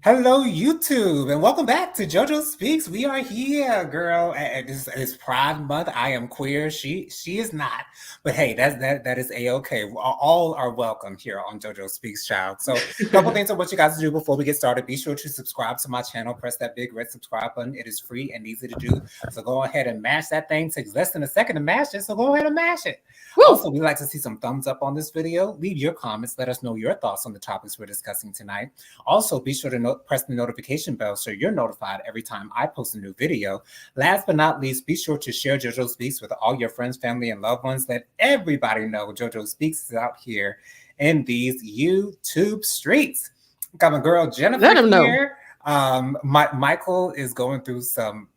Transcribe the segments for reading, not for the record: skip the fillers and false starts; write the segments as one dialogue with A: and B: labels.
A: Hello, YouTube, and welcome back to JoJo Speaks. We are here, girl. It's Pride Month. I am queer. She is not. But hey, that is a-okay. All are welcome here on JoJo Speaks, child. So a couple things of what you guys do before we get started. Be sure to subscribe to my channel. Press that big red subscribe button. It is free and easy to do. So go ahead and mash that thing. It takes less than a second to mash it. So go ahead and mash it.
B: Woo!
A: Also, we'd like to see some thumbs up on this video. Leave your comments. Let us know your thoughts on the topics we're discussing tonight. Also, be sure to press the notification bell so you're notified every time I post a new video. Last but not least, be sure to share JoJo Speaks with all your friends, family, and loved ones. Let everybody know JoJo Speaks is out here in these YouTube streets. Got my girl Jennifer
B: Let him
A: here. Michael is going through some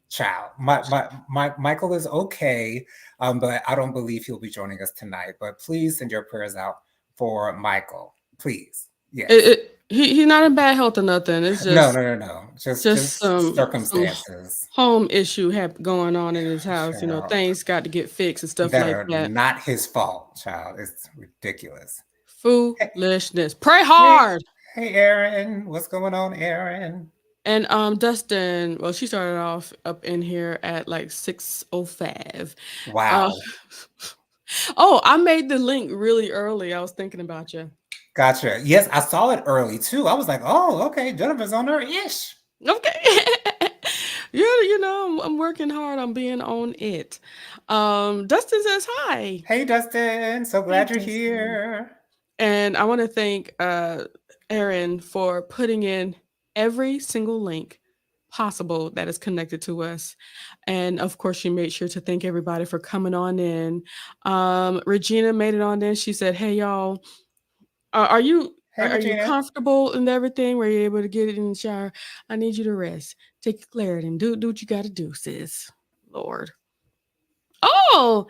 A: child. Michael is okay, but I don't believe he'll be joining us tonight. But please send your prayers out for Michael, please. Yes.
B: He's not in bad health or nothing. It's just
A: no. Just some circumstances.
B: Some home issue going on in his house. Child. You know, things got to get fixed and stuff
A: that
B: like
A: are
B: that.
A: Not his fault, child. It's ridiculous.
B: Foolishness. Pray hard.
A: Hey, Aaron. What's going on, Aaron?
B: And Dustin, well, she started off up in here at like 6:05.
A: Wow.
B: Oh, I made the link really early. I was thinking about you.
A: Gotcha. Yes, I saw it early too. I was like, oh, okay, Jennifer's on her ish.
B: Okay. You know, I'm working hard on being on it. Dustin says hi.
A: Hey, Dustin. So glad you're here.
B: And I want to thank Aaron for putting in every single link possible that is connected to us. And of course, she made sure to thank everybody for coming on in. Regina made it on in. She said, hey, y'all. Are you comfortable and everything? Were you able to get it in the shower? I need you to rest. Take your clarity and do what you got to do, sis. Lord. Oh,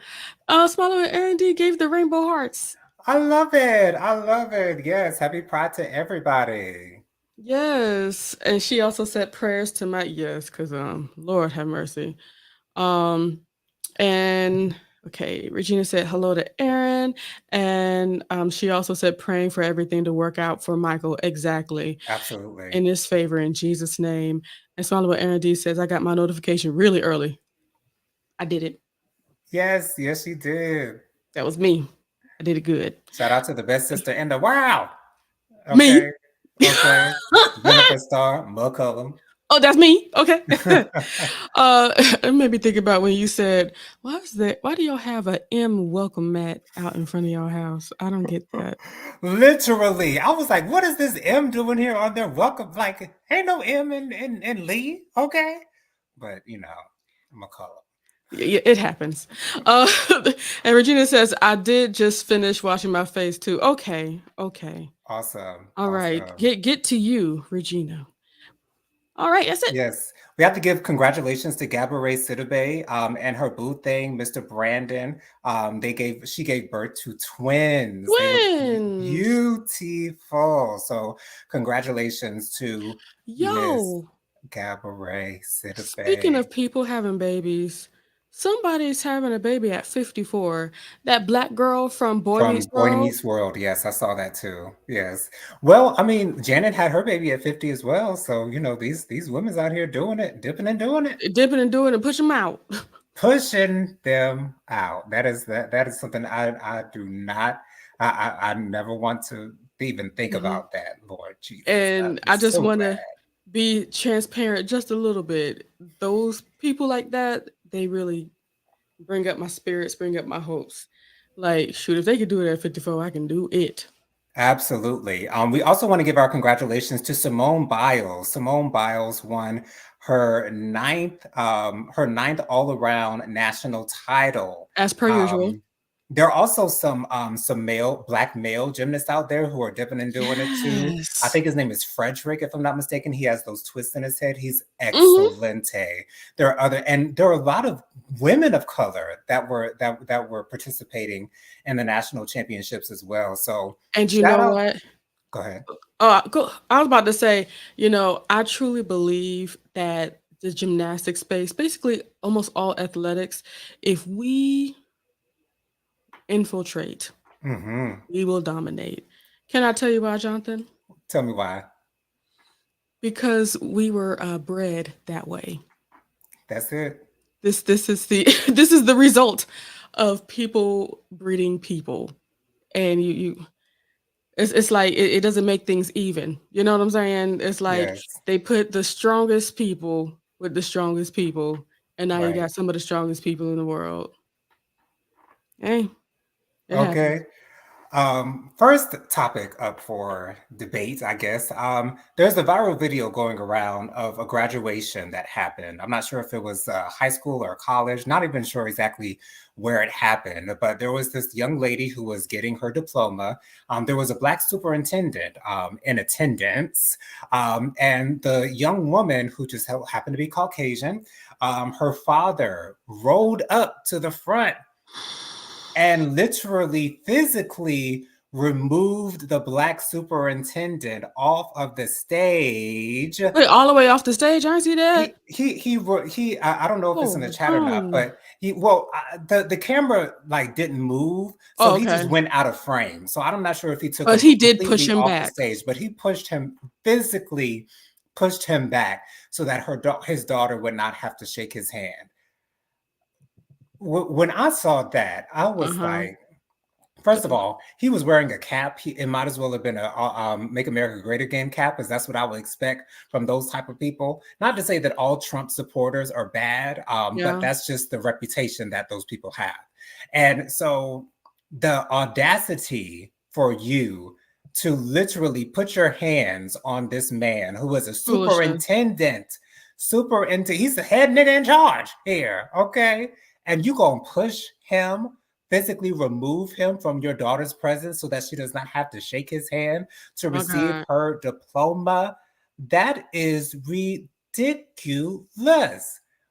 B: Smaller Aaron D gave the rainbow hearts.
A: I love it. I love it. Yes. Happy Pride to everybody.
B: Yes. And she also said prayers to my because Lord have mercy. And okay, Regina said hello to Aaron, and she also said praying for everything to work out for Michael. Exactly.
A: Absolutely.
B: In his favor, in Jesus' name. And Small Aaron D says, I got my notification really early. I did it.
A: Yes, you did.
B: That was me. I did it good.
A: Shout out to the best sister in the world.
B: Okay. Me.
A: Okay. Jennifer Star, McCullum.
B: Oh, that's me. Okay. It made me think about when you said, why do y'all have a M welcome mat out in front of your house? I don't get that.
A: Literally. I was like, what is this M doing here on their welcome? Like, ain't no M in Lee. Okay. But, you know, McCullum.
B: Yeah, it happens. And Regina says, I did just finish washing my face too. Okay.
A: Awesome.
B: All right. Get to you, Regina. All right, that's it.
A: Yes. We have to give congratulations to Gabourey Sidibe and her boo thing, Mr. Brandon. She gave birth to twins. They look beautiful. So congratulations to Miss Gabourey Sidibe.
B: Speaking of people having babies, somebody's having a baby at 54. That black girl from Boy Meets
A: World. Yes, I saw that too. Yes. Well, I mean, Janet had her baby at 50 as well. So, you know, these women's out here doing it, dipping and doing it.
B: Dipping and doing it and push them out.
A: Pushing them out. That is something I do not, I never want to even think about that, Lord Jesus.
B: And I just want to be transparent just a little bit. Those people like that, they really bring up my spirits, bring up my hopes. Like, shoot, if they could do it at 54, I can do it.
A: Absolutely. We also want to give our congratulations to Simone Biles. Simone Biles won her ninth all-around national title.
B: As per usual.
A: There are also some black male gymnasts out there who are dipping and doing it too. I think his name is Frederick, if I'm not mistaken. He has those twists in his head. He's excellent. There are a lot of women of color that were participating in the national championships as well. So,
B: and you know what?
A: Go ahead.
B: I was about to say, you know, I truly believe that the gymnastics space, basically almost all athletics, if we infiltrate, we will dominate. Can I tell you why, Jonathan?
A: Tell me why.
B: Because we were bred that way.
A: That's it.
B: This is the this is the result of people breeding people, and you it's like it doesn't make things even. You know what I'm saying? It's like
A: Yes.
B: they put the strongest people with the strongest people, and now you
A: Right.
B: got some of the strongest people in the world. Hey, it happens.
A: Okay. First topic up for debate, I guess. There's a viral video going around of a graduation that happened. I'm not sure if it was high school or college, not even sure exactly where it happened, but there was this young lady who was getting her diploma. There was a Black superintendent in attendance, and the young woman who just happened to be Caucasian, her father rode up to the front and literally physically removed the Black superintendent off of the stage.
B: Wait, all the way off the stage? I see that.
A: I don't know if it's in the
B: Oh,
A: chat or not,
B: oh,
A: but the camera like didn't move, so
B: oh,
A: he just
B: okay.
A: went out of frame. So I'm not sure if he took
B: But
A: him
B: he did push
A: completely
B: him
A: off the
B: back.
A: stage, but he pushed him physically, pushed him back so that his daughter would not have to shake his hand. When I saw that, I
B: Uh
A: was
B: huh.
A: like, first of all, he was wearing a cap. It might as well have been a "Make America Great Again" cap, because that's what I would expect from those type of people. Not to say that all Trump supporters are bad, but
B: Yeah.
A: that's just the reputation that those people have. And so, the audacity for you to literally put your hands on this man who is a
B: Foolishness.
A: he's the head nigga in charge here, okay? And you gonna push him, physically remove him from your daughter's presence so that she does not have to shake his hand to
B: My
A: receive
B: God.
A: her diploma. That is ridiculous.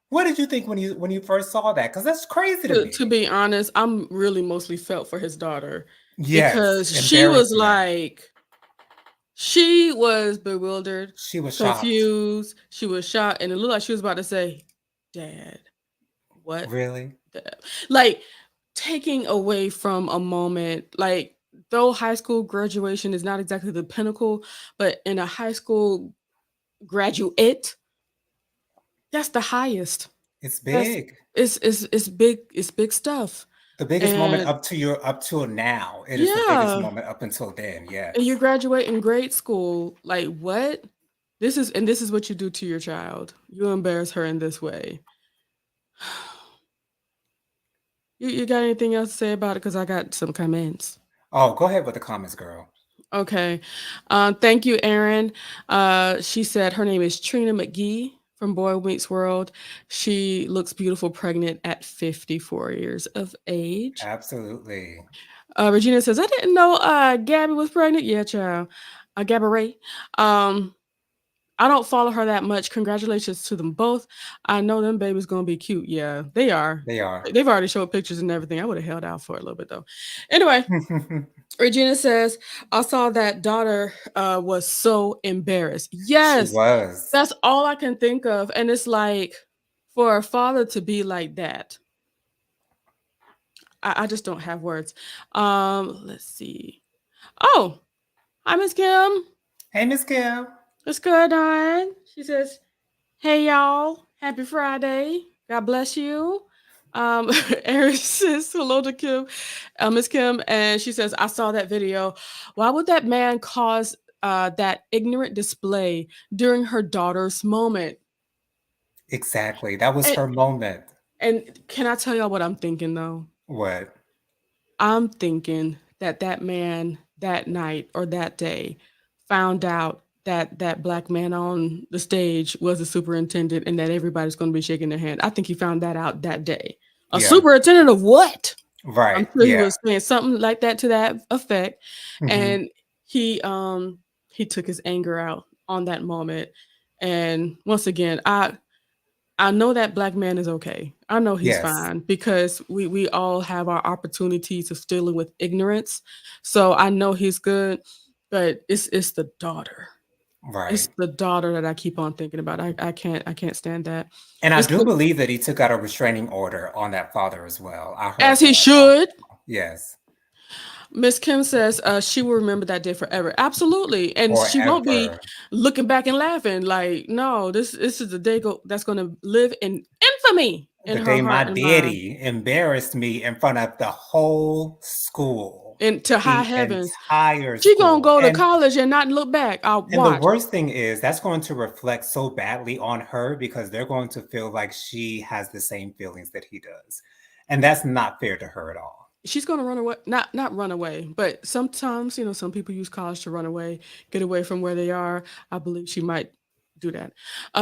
A: What did you think when you first saw that? Because that's crazy to
B: To
A: me.
B: be honest, I'm really mostly felt for his daughter
A: Yes,
B: because
A: embarrassment.
B: she was bewildered,
A: She was shocked.
B: confused, she was shocked, and it looked like she was about to say, "Dad, what?"
A: Really?
B: Dad? Like taking away from a moment, like though high school graduation is not exactly the pinnacle, but in a high school graduate, that's the highest.
A: It's
B: That's
A: big.
B: it's big stuff.
A: The biggest moment
B: And
A: up till now. It is the biggest
B: yeah,
A: moment up until then.
B: and you
A: Yes.
B: graduate in grade school. Like what? This is what you do to your child. You embarrass her in this way. You got anything else to say about it? Because I got some comments.
A: Oh, go ahead with the comments, girl.
B: Okay. Thank you, Erin. She said her name is Trina McGee from Boy Meets World. She looks beautiful pregnant at 54 years of age.
A: Absolutely.
B: Regina says, I didn't know Gabby was pregnant. Yeah, child. Gabby Ray. Um, I don't follow her that much. Congratulations to them both. I know them babies gonna be cute. Yeah, they are.
A: They are.
B: They've already showed pictures and everything. I would have held out for a little bit though. Anyway, Regina says, I saw that daughter was so embarrassed.
A: She
B: Yes,
A: was.
B: that's all I can think of. And it's like for a father to be like that, I just don't have words. Let's see. Oh, hi, Miss Kim.
A: Hey, Miss Kim.
B: What's good on? She says, hey y'all, happy Friday. God bless you. Erin says hello to Kim, Miss Kim, and she says, I saw that video. Why would that man cause that ignorant display during her daughter's moment?
A: Exactly. That was
B: And,
A: her moment.
B: and can I tell y'all what I'm thinking though?
A: What?
B: I'm thinking that that man that night or that day found out that that black man on the stage was the superintendent and that everybody's going to be shaking their hand. I think he found that out that day. A
A: Yeah.
B: superintendent of what? I'm
A: Right.
B: sure he
A: Yeah.
B: was saying something like that to that effect,
A: Hmm.
B: and he took his anger out on that moment. And once again, I know that black man is okay. I know he's
A: Yes.
B: fine because we all have our opportunities of dealing with ignorance. So I know he's good, but it's the daughter. It's
A: Right.
B: the daughter that I keep on thinking about. I can't stand that.
A: And I
B: It's
A: do
B: the,
A: believe that he took out a restraining order on that father as well. I heard
B: as he
A: that
B: should.
A: also. Yes.
B: Miss Kim says she will remember that day forever. Absolutely, and she won't be
A: forever.
B: looking back and laughing like, no, this is the day that's going to live in infamy in
A: The
B: her
A: day my
B: heart and mind,
A: daddy embarrassed me in front of the whole school,
B: and to high
A: the
B: heavens.
A: entire
B: She gonna
A: school.
B: go to college and not look back. I'll
A: And the
B: watch.
A: worst thing is that's going to reflect so badly on her because they're going to feel like she has the same feelings that he does. And that's not fair to her at all.
B: She's gonna run away. Not run away, but sometimes some people use college to run away, get away from where they are. I believe she might do that.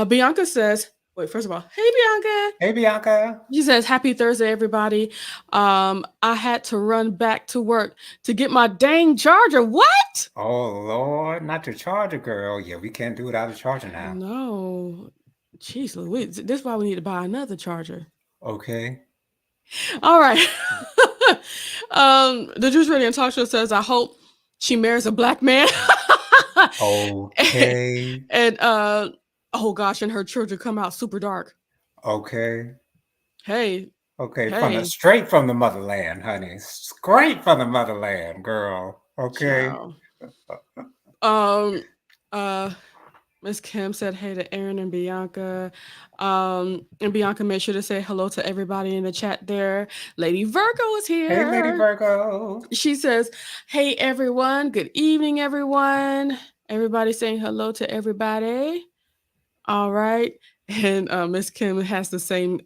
B: Bianca says, "Wait, first of all, hey Bianca."
A: Hey, Bianca.
B: She says, "Happy Thursday, everybody. I had to run back to work to get my dang charger. What?
A: Oh, Lord, not your charger, girl. Yeah, we can't do without a charger now.
B: No, jeez Louise. This is why we need to buy another charger.
A: Okay.
B: All right." The Juice Radio and Talk Show says, "I hope she marries a black man."
A: Okay.
B: And oh gosh, and her children come out super dark.
A: Okay.
B: Hey,
A: Okay.
B: hey,
A: Straight from the motherland, honey. Straight from the motherland, girl. Okay.
B: child. Um, uh, Miss Kim said hey to Aaron and Bianca. And Bianca made sure to say hello to everybody in the chat there. Lady Virgo is
A: Hey, Lady
B: here.
A: Virgo.
B: She says, "Hey everyone, good evening, everyone. Everybody saying hello to everybody." All right. And Miss Kim has the same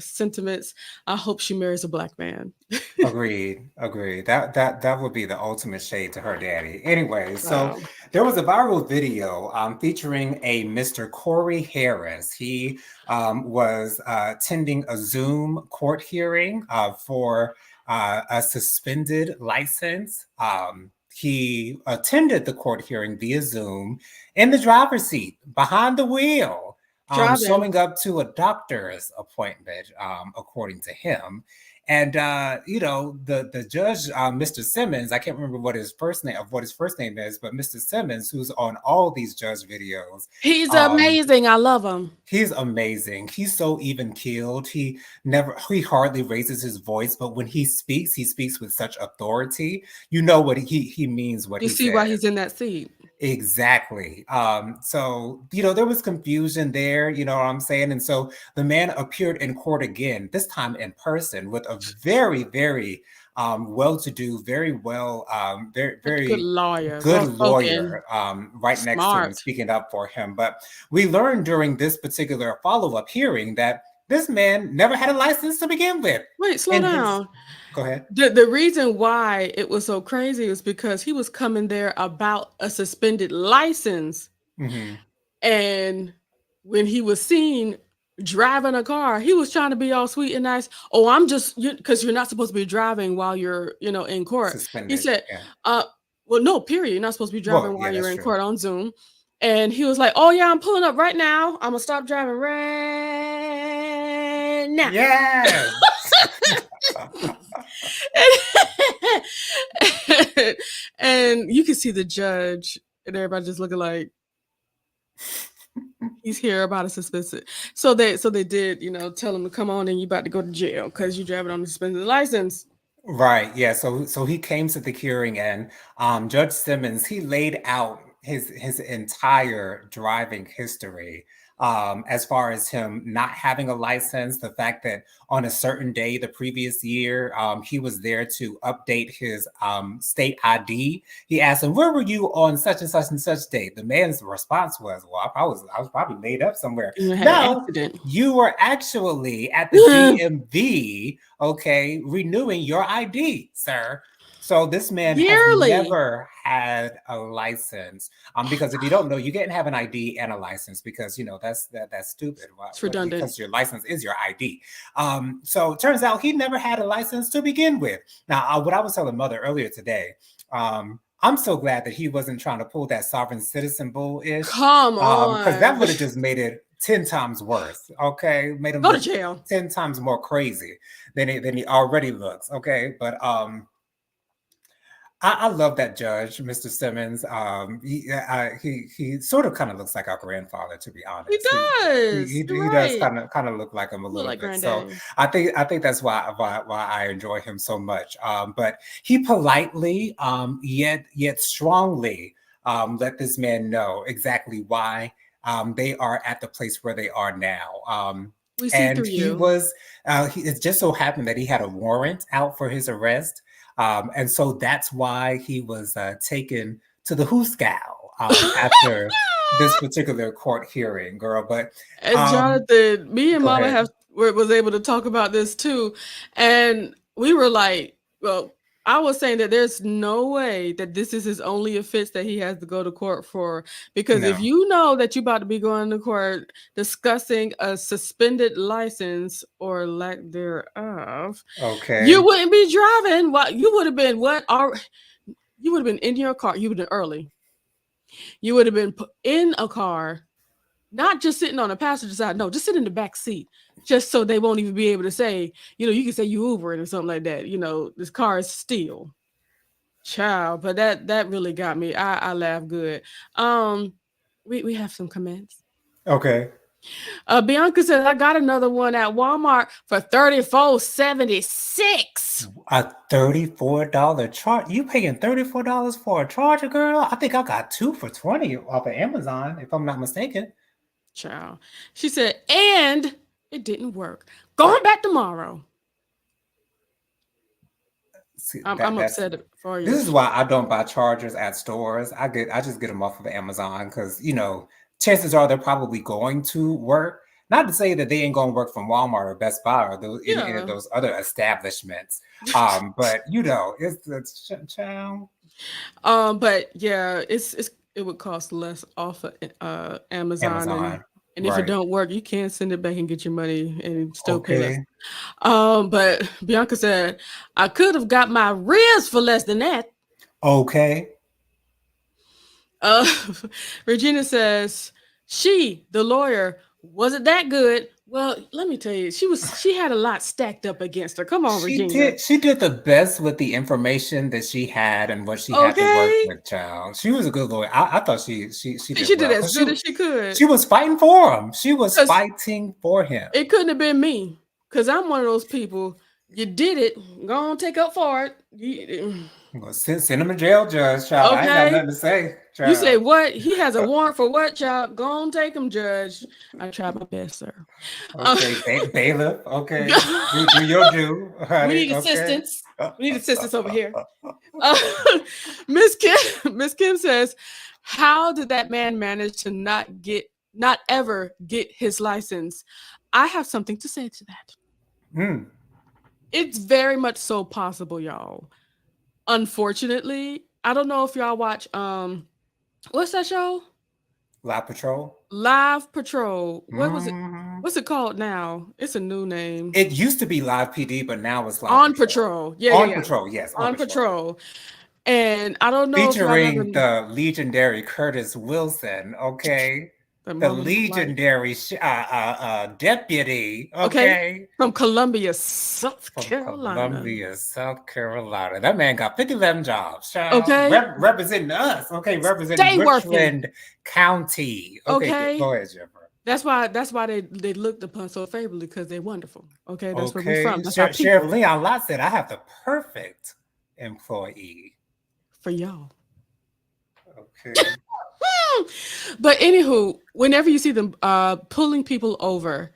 B: sentiments. I hope she marries a black man.
A: Agreed. Agreed. That would be the ultimate shade to her daddy. Anyway, so
B: Wow.
A: there was a viral video featuring a Mr. Corey Harris. He was attending a Zoom court hearing for a suspended license. He attended the court hearing via Zoom in the driver's seat behind the wheel,
B: Driving.
A: showing up to a doctor's appointment, according to him. And the judge, Mr. Simmons, I can't remember what his first name is, but Mr. Simmons, who's on all these judge videos,
B: He's
A: um,
B: amazing. I love him.
A: he's amazing. He's so even keeled. He hardly raises his voice, but when he speaks with such authority. You know what he means, what
B: You
A: he
B: see why
A: says.
B: he's in that seat.
A: Exactly. So, there was confusion there, you know what I'm saying? And so the man appeared in court again, this time in person, with a very, very well-to-do, very,
B: Such a good
A: very
B: lawyer.
A: good
B: Well spoken.
A: lawyer right next to him,
B: Smart.
A: speaking up for him. But we learned during this particular follow-up hearing that this man never had a license to begin with.
B: Wait, slow
A: And his
B: down.
A: Go ahead.
B: The reason why it was so crazy is because he was coming there about a suspended license.
A: Hmm.
B: And when he was seen driving a car, he was trying to be all sweet and nice. Oh, I'm just because you're not supposed to be driving while you're, in court. He
A: Suspended.
B: said,
A: Yeah.
B: well, no, period. You're not supposed to be driving
A: Well, yeah,
B: while you're
A: that's
B: in
A: true.
B: court on Zoom. And he was like, "Oh yeah, I'm pulling up right now. I'm gonna stop driving right now."
A: Yes.
B: And you can see the judge and everybody just looking like he's here about a suspended. So they did, tell him to come on and you about to go to jail because you driving on a suspended license.
A: Right. Yeah. So he came to the hearing, and Judge Simmons, he laid out his entire driving history, as far as him not having a license, the fact that on a certain day the previous year, he was there to update his state ID. He asked him, "Where were you on such and such date?" The man's response was, "Well, I was probably made up somewhere."
B: You had an
A: No,
B: accident.
A: you were actually at the DMV, okay, renewing your ID, sir. So this man has
B: Yearly.
A: never had a license. Because if you don't know, you can't have an ID and a license because that's stupid.
B: It's redundant.
A: Because your license is your ID. So it turns out he never had a license to begin with. Now, what I was telling Mother earlier today, I'm so glad that he wasn't trying to pull that sovereign citizen bull-ish,
B: Come
A: because that
B: on.
A: would have just made it 10 times worse. Okay, made him
B: Go to
A: look
B: jail.
A: 10 times more crazy than he already looks. Okay, but I love that judge, Mr. Simmons. He sort of kind of looks like our grandfather, to be
B: He
A: honest.
B: does. You're
A: He does
B: right.
A: kind of look like him a
B: Look
A: little
B: like
A: bit. So
B: granddaddy.
A: I think that's why I enjoy him so much. But he politely, yet strongly, let this man know exactly why they are at the place where they are now.
B: We see
A: And
B: through you.
A: it just so happened that he had a warrant out for his arrest. And so that's why he was taken to the Hooskow after this particular court hearing, girl. But
B: And
A: um,
B: Jonathan, me and
A: go
B: Mama
A: ahead.
B: was able to talk about this too, and we were like, well, I was saying that there's no way that this is his only offense that he has to go to court for, because if
A: No.
B: you know that you're about to be going to court discussing a suspended license or lack thereof, you
A: Okay.
B: wouldn't be driving. What you would have been? You would have been in your car. You would have been early. You would have been in a car, not just sitting on the passenger side. No, just sit in the back seat, just so they won't even be able to say, you can say you Ubering or something like that. This car is steal, child. But that really got me. I laugh good. Um, we have some comments.
A: Okay.
B: Bianca says I got another one at Walmart for $34.76.
A: A $34 charge. You paying $34 for a charger, girl? I think I got two for 20 off of Amazon, if I'm not mistaken.
B: Child. She said, and it didn't work. Going back tomorrow.
A: See,
B: I'm
A: that's
B: upset for
A: this
B: you.
A: is why I don't buy chargers at stores. I just get them off of Amazon because chances are they're probably going to work. Not to say that they ain't going to work from Walmart or Best Buy or any of
B: Yeah.
A: those other establishments. But it's child.
B: But yeah, it would cost less off of Amazon, and
A: Amazon,
B: if it
A: right?
B: don't work, you can send it back and get your money and still pay less.
A: Okay,
B: But Bianca said I could have got my ribs for less than that.
A: okay.
B: Uh, Regina says the lawyer, wasn't that good. Well, let me tell you, she had a lot stacked up against her. Come on, Regina.
A: She did the best with the information that she had and what she had to work
B: Okay,
A: with, child. She was a good lawyer. I thought she did
B: she did
A: well
B: as
A: because
B: good as she could.
A: she was fighting for him. She was
B: 'Cause
A: fighting for him.
B: it couldn't have been me, because I'm one of those people. You did it. Go on, take up for it.
A: Well, send him to jail, Judge, child. I ain't got
B: Okay.
A: nothing to say,
B: You say
A: child.
B: what? He has a warrant for what, child? Go on, take him, Judge. I tried my best, sir. Uh,
A: Okay, bailiff. Okay, do your due,
B: we
A: honey.
B: need
A: Okay.
B: assistance. We need assistance over here. Uh, Miss Kim, Miss Kim says, "How did that man manage to not ever get his license?" I have something to say to that.
A: Hmm.
B: It's very much so possible, y'all. Unfortunately, I don't know if y'all watch what's that show?
A: La Patrol.
B: Live Patrol. What was it?
A: Hmm.
B: What's it called now? It's a new name.
A: It used to be Live PD, but now it's Live
B: On
A: Patrol.
B: Patrol. Yeah, yeah,
A: On
B: yeah.
A: Patrol, yes, on
B: On
A: Patrol.
B: Patrol. And I don't know if y'all ever
A: Featuring the legendary Curtis Wilson, okay?
B: the
A: The
B: moment of my life.
A: legendary deputy,
B: Okay.
A: okay?
B: From Columbia, South
A: From
B: Carolina.
A: Columbia, South Carolina. That man got 50 jobs, child.
B: Okay.
A: Representing us, okay? Representing
B: Stay working.
A: Richland County. Okay,
B: Okay.
A: go ahead, Jennifer.
B: That's why they looked upon so favorably, because they're wonderful. Okay. That's where we
A: Okay,
B: from. That's our
A: Sheriff
B: people.
A: Leon Lott said, I have the perfect employee.
B: For y'all.
A: Okay.
B: But anywho, whenever you see them pulling people over,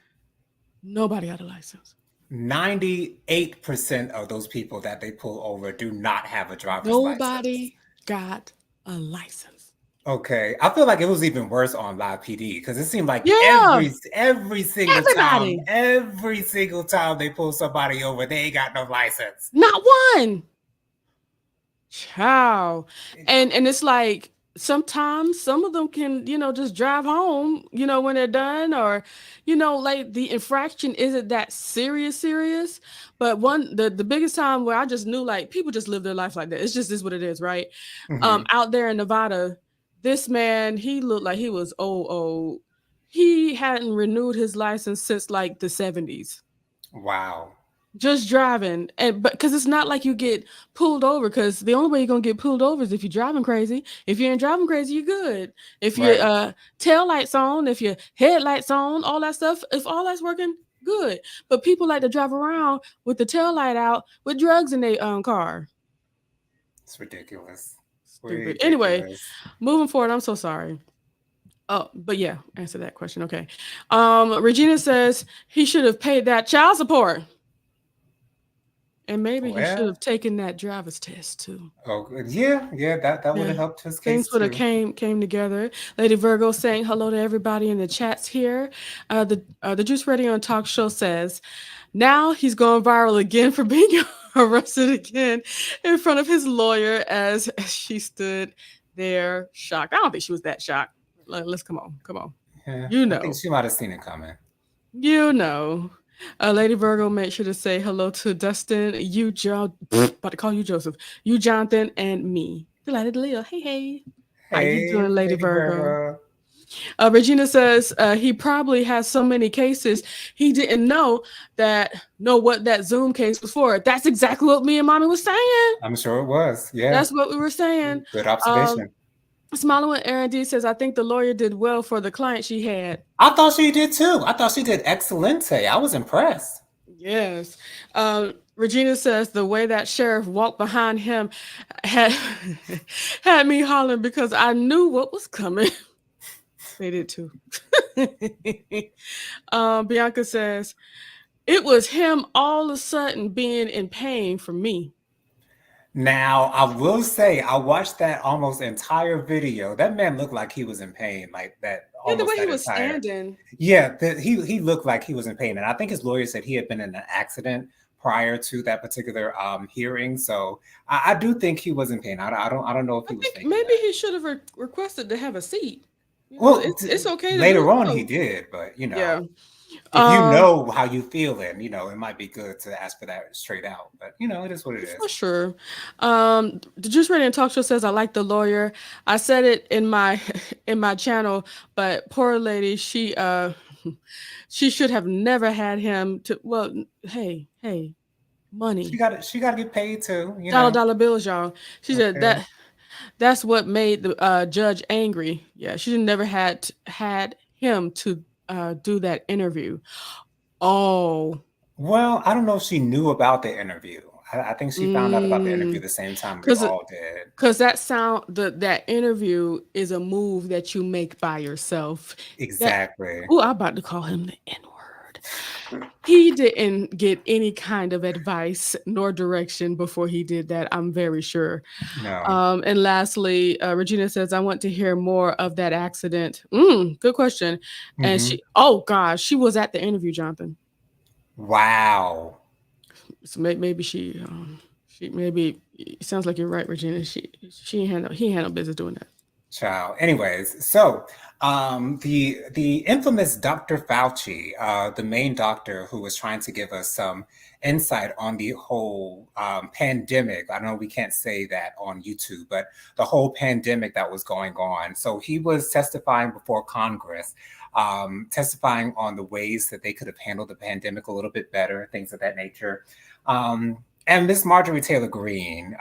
B: nobody had a license.
A: 98% of those people that they pull over do not have a driver's license.
B: Nobody got a license.
A: Okay, I feel like it was even worse on Live PD because it seemed like
B: Yeah, everybody.
A: every single time they pull somebody over, they ain't got no license.
B: Not one. Ciao. And it's like sometimes some of them can, just drive home, when they're done, or, like the infraction isn't that serious. But the biggest time where I just knew, like, people just live their life like that. It's just is what it is, right?
A: Mm-hmm.
B: Out there in Nevada, this man, he looked like he was old. He hadn't renewed his license since like the 70s.
A: Wow.
B: just driving, and but because it's not like you get pulled over, because the only way you're gonna get pulled over is if you're driving crazy. If you ain't driving crazy, you're good. If your
A: Right.
B: tail lights on, if your headlights on, all that stuff, if all that's working, good. But people like to drive around with the tail light out with drugs in their car.
A: It's ridiculous.
B: Stupid. Anyway,
A: Ridiculous.
B: moving forward, I'm so sorry. Oh, but yeah, answer that question. Okay. Regina says he should have paid that child support. And maybe he should
A: Well,
B: have taken that driver's test too.
A: oh, yeah, that would
B: Yeah.
A: have helped his
B: Things
A: case
B: would have
A: too.
B: came together. Lady Virgo saying hello to everybody in the chats here. The Juice Radio and Talk Show says now he's going viral again for being arrested again in front of his lawyer as she stood there shocked. I don't think she was that shocked. Let's come on.
A: Yeah,
B: You
A: I think
B: know.
A: she might have seen it coming.
B: You know. Lady Virgo, make sure to say hello to Dustin, you Joe, about to call you Joseph, you Jonathan, and me. Delighted Leo. Hey. How you
A: Hey,
B: doing, Lady
A: Lady
B: Virgo?
A: Virgo.
B: Regina says he probably has so many cases he didn't know what that Zoom case was for. That's exactly what me and Mommy was saying.
A: I'm sure it was. Yeah,
B: That's what we were saying.
A: good
B: Um,
A: observation.
B: Smiling with Aaron D says, I think the lawyer did well for the client she had.
A: I thought she did too. I thought she did excelente. I was impressed.
B: Yes. Regina says the way that sheriff walked behind him had had me hollering because I knew what was coming. They did too. Bianca says it was him all of a sudden being in pain for me.
A: Now, I will say, I watched that almost entire video. That man looked like he was in pain, like that
B: Yeah, the
A: almost
B: way he
A: that
B: was
A: entire.
B: standing.
A: Yeah, he looked like he was in pain, and I think his lawyer said he had been in an accident prior to that particular hearing. So I do think he was in pain. I don't know if
B: I
A: he was
B: think
A: faking
B: maybe
A: that.
B: he should have requested to have a seat. You know,
A: Well,
B: it's okay to do
A: later on he
B: so.
A: did, but
B: Yeah.
A: if you
B: Um,
A: know how you feeling, it might be good to ask for that straight out. But it is what it
B: For
A: is.
B: sure. The Juice Radio and Talk Show says I like the lawyer. I said it in my in my channel, but poor lady, she should have never had him to. Well, hey, money,
A: She got to get paid too.
B: dollar bills, y'all. She said
A: Okay.
B: that's what made the judge angry. Yeah, she never had him to do that interview. Oh,
A: Well, I don't know if she knew about the interview. I think she found out about the interview
B: mm,
A: the same time we
B: because
A: all did.
B: Cause that interview is a move that you make by yourself. That
A: Exactly.
B: I'm about to call him the N-word. He didn't get any kind of advice nor direction before he did that. I'm very sure.
A: No.
B: And lastly, Regina says, "I want to hear more of that accident." Good question. And
A: Hmm.
B: oh gosh, she was at the interview, Jonathan.
A: Wow.
B: So maybe she maybe. It sounds like you're right, Regina. She he had no business doing that.
A: Child. Anyways, so the infamous Dr. Fauci, the main doctor who was trying to give us some insight on the whole pandemic. I know we can't say that on YouTube, but the whole pandemic that was going on. So he was testifying before Congress, testifying on the ways that they could have handled the pandemic a little bit better, things of that nature. And Miss Marjorie Taylor Greene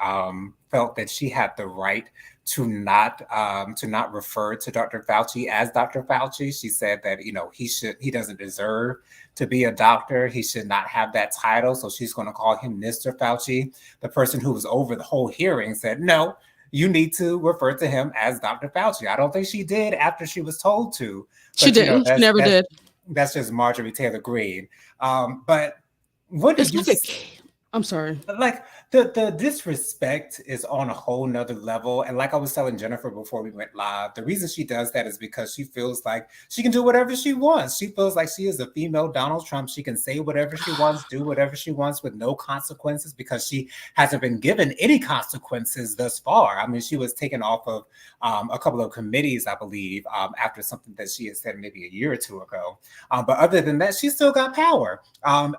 A: felt that she had the right to not refer to Dr. Fauci as Dr. Fauci. She said that he doesn't deserve to be a doctor. He should not have that title. So she's going to call him Mr. Fauci. The person who was over the whole hearing said, no, you need to refer to him as Dr. Fauci. I don't think she did after she was told to,
B: She
A: but
B: didn't. She never did.
A: that's just Marjorie Taylor Greene. But what did
B: It's
A: you?
B: like I'm sorry.
A: Like the disrespect is on a whole nother level. And like I was telling Jennifer before we went live, the reason she does that is because she feels like she can do whatever she wants. She feels like she is a female Donald Trump. She can say whatever she wants, do whatever she wants with no consequences because she hasn't been given any consequences thus far. I mean, she was taken off of a couple of committees, I believe, after something that she had said maybe a year or two ago. But other than that, she still got power.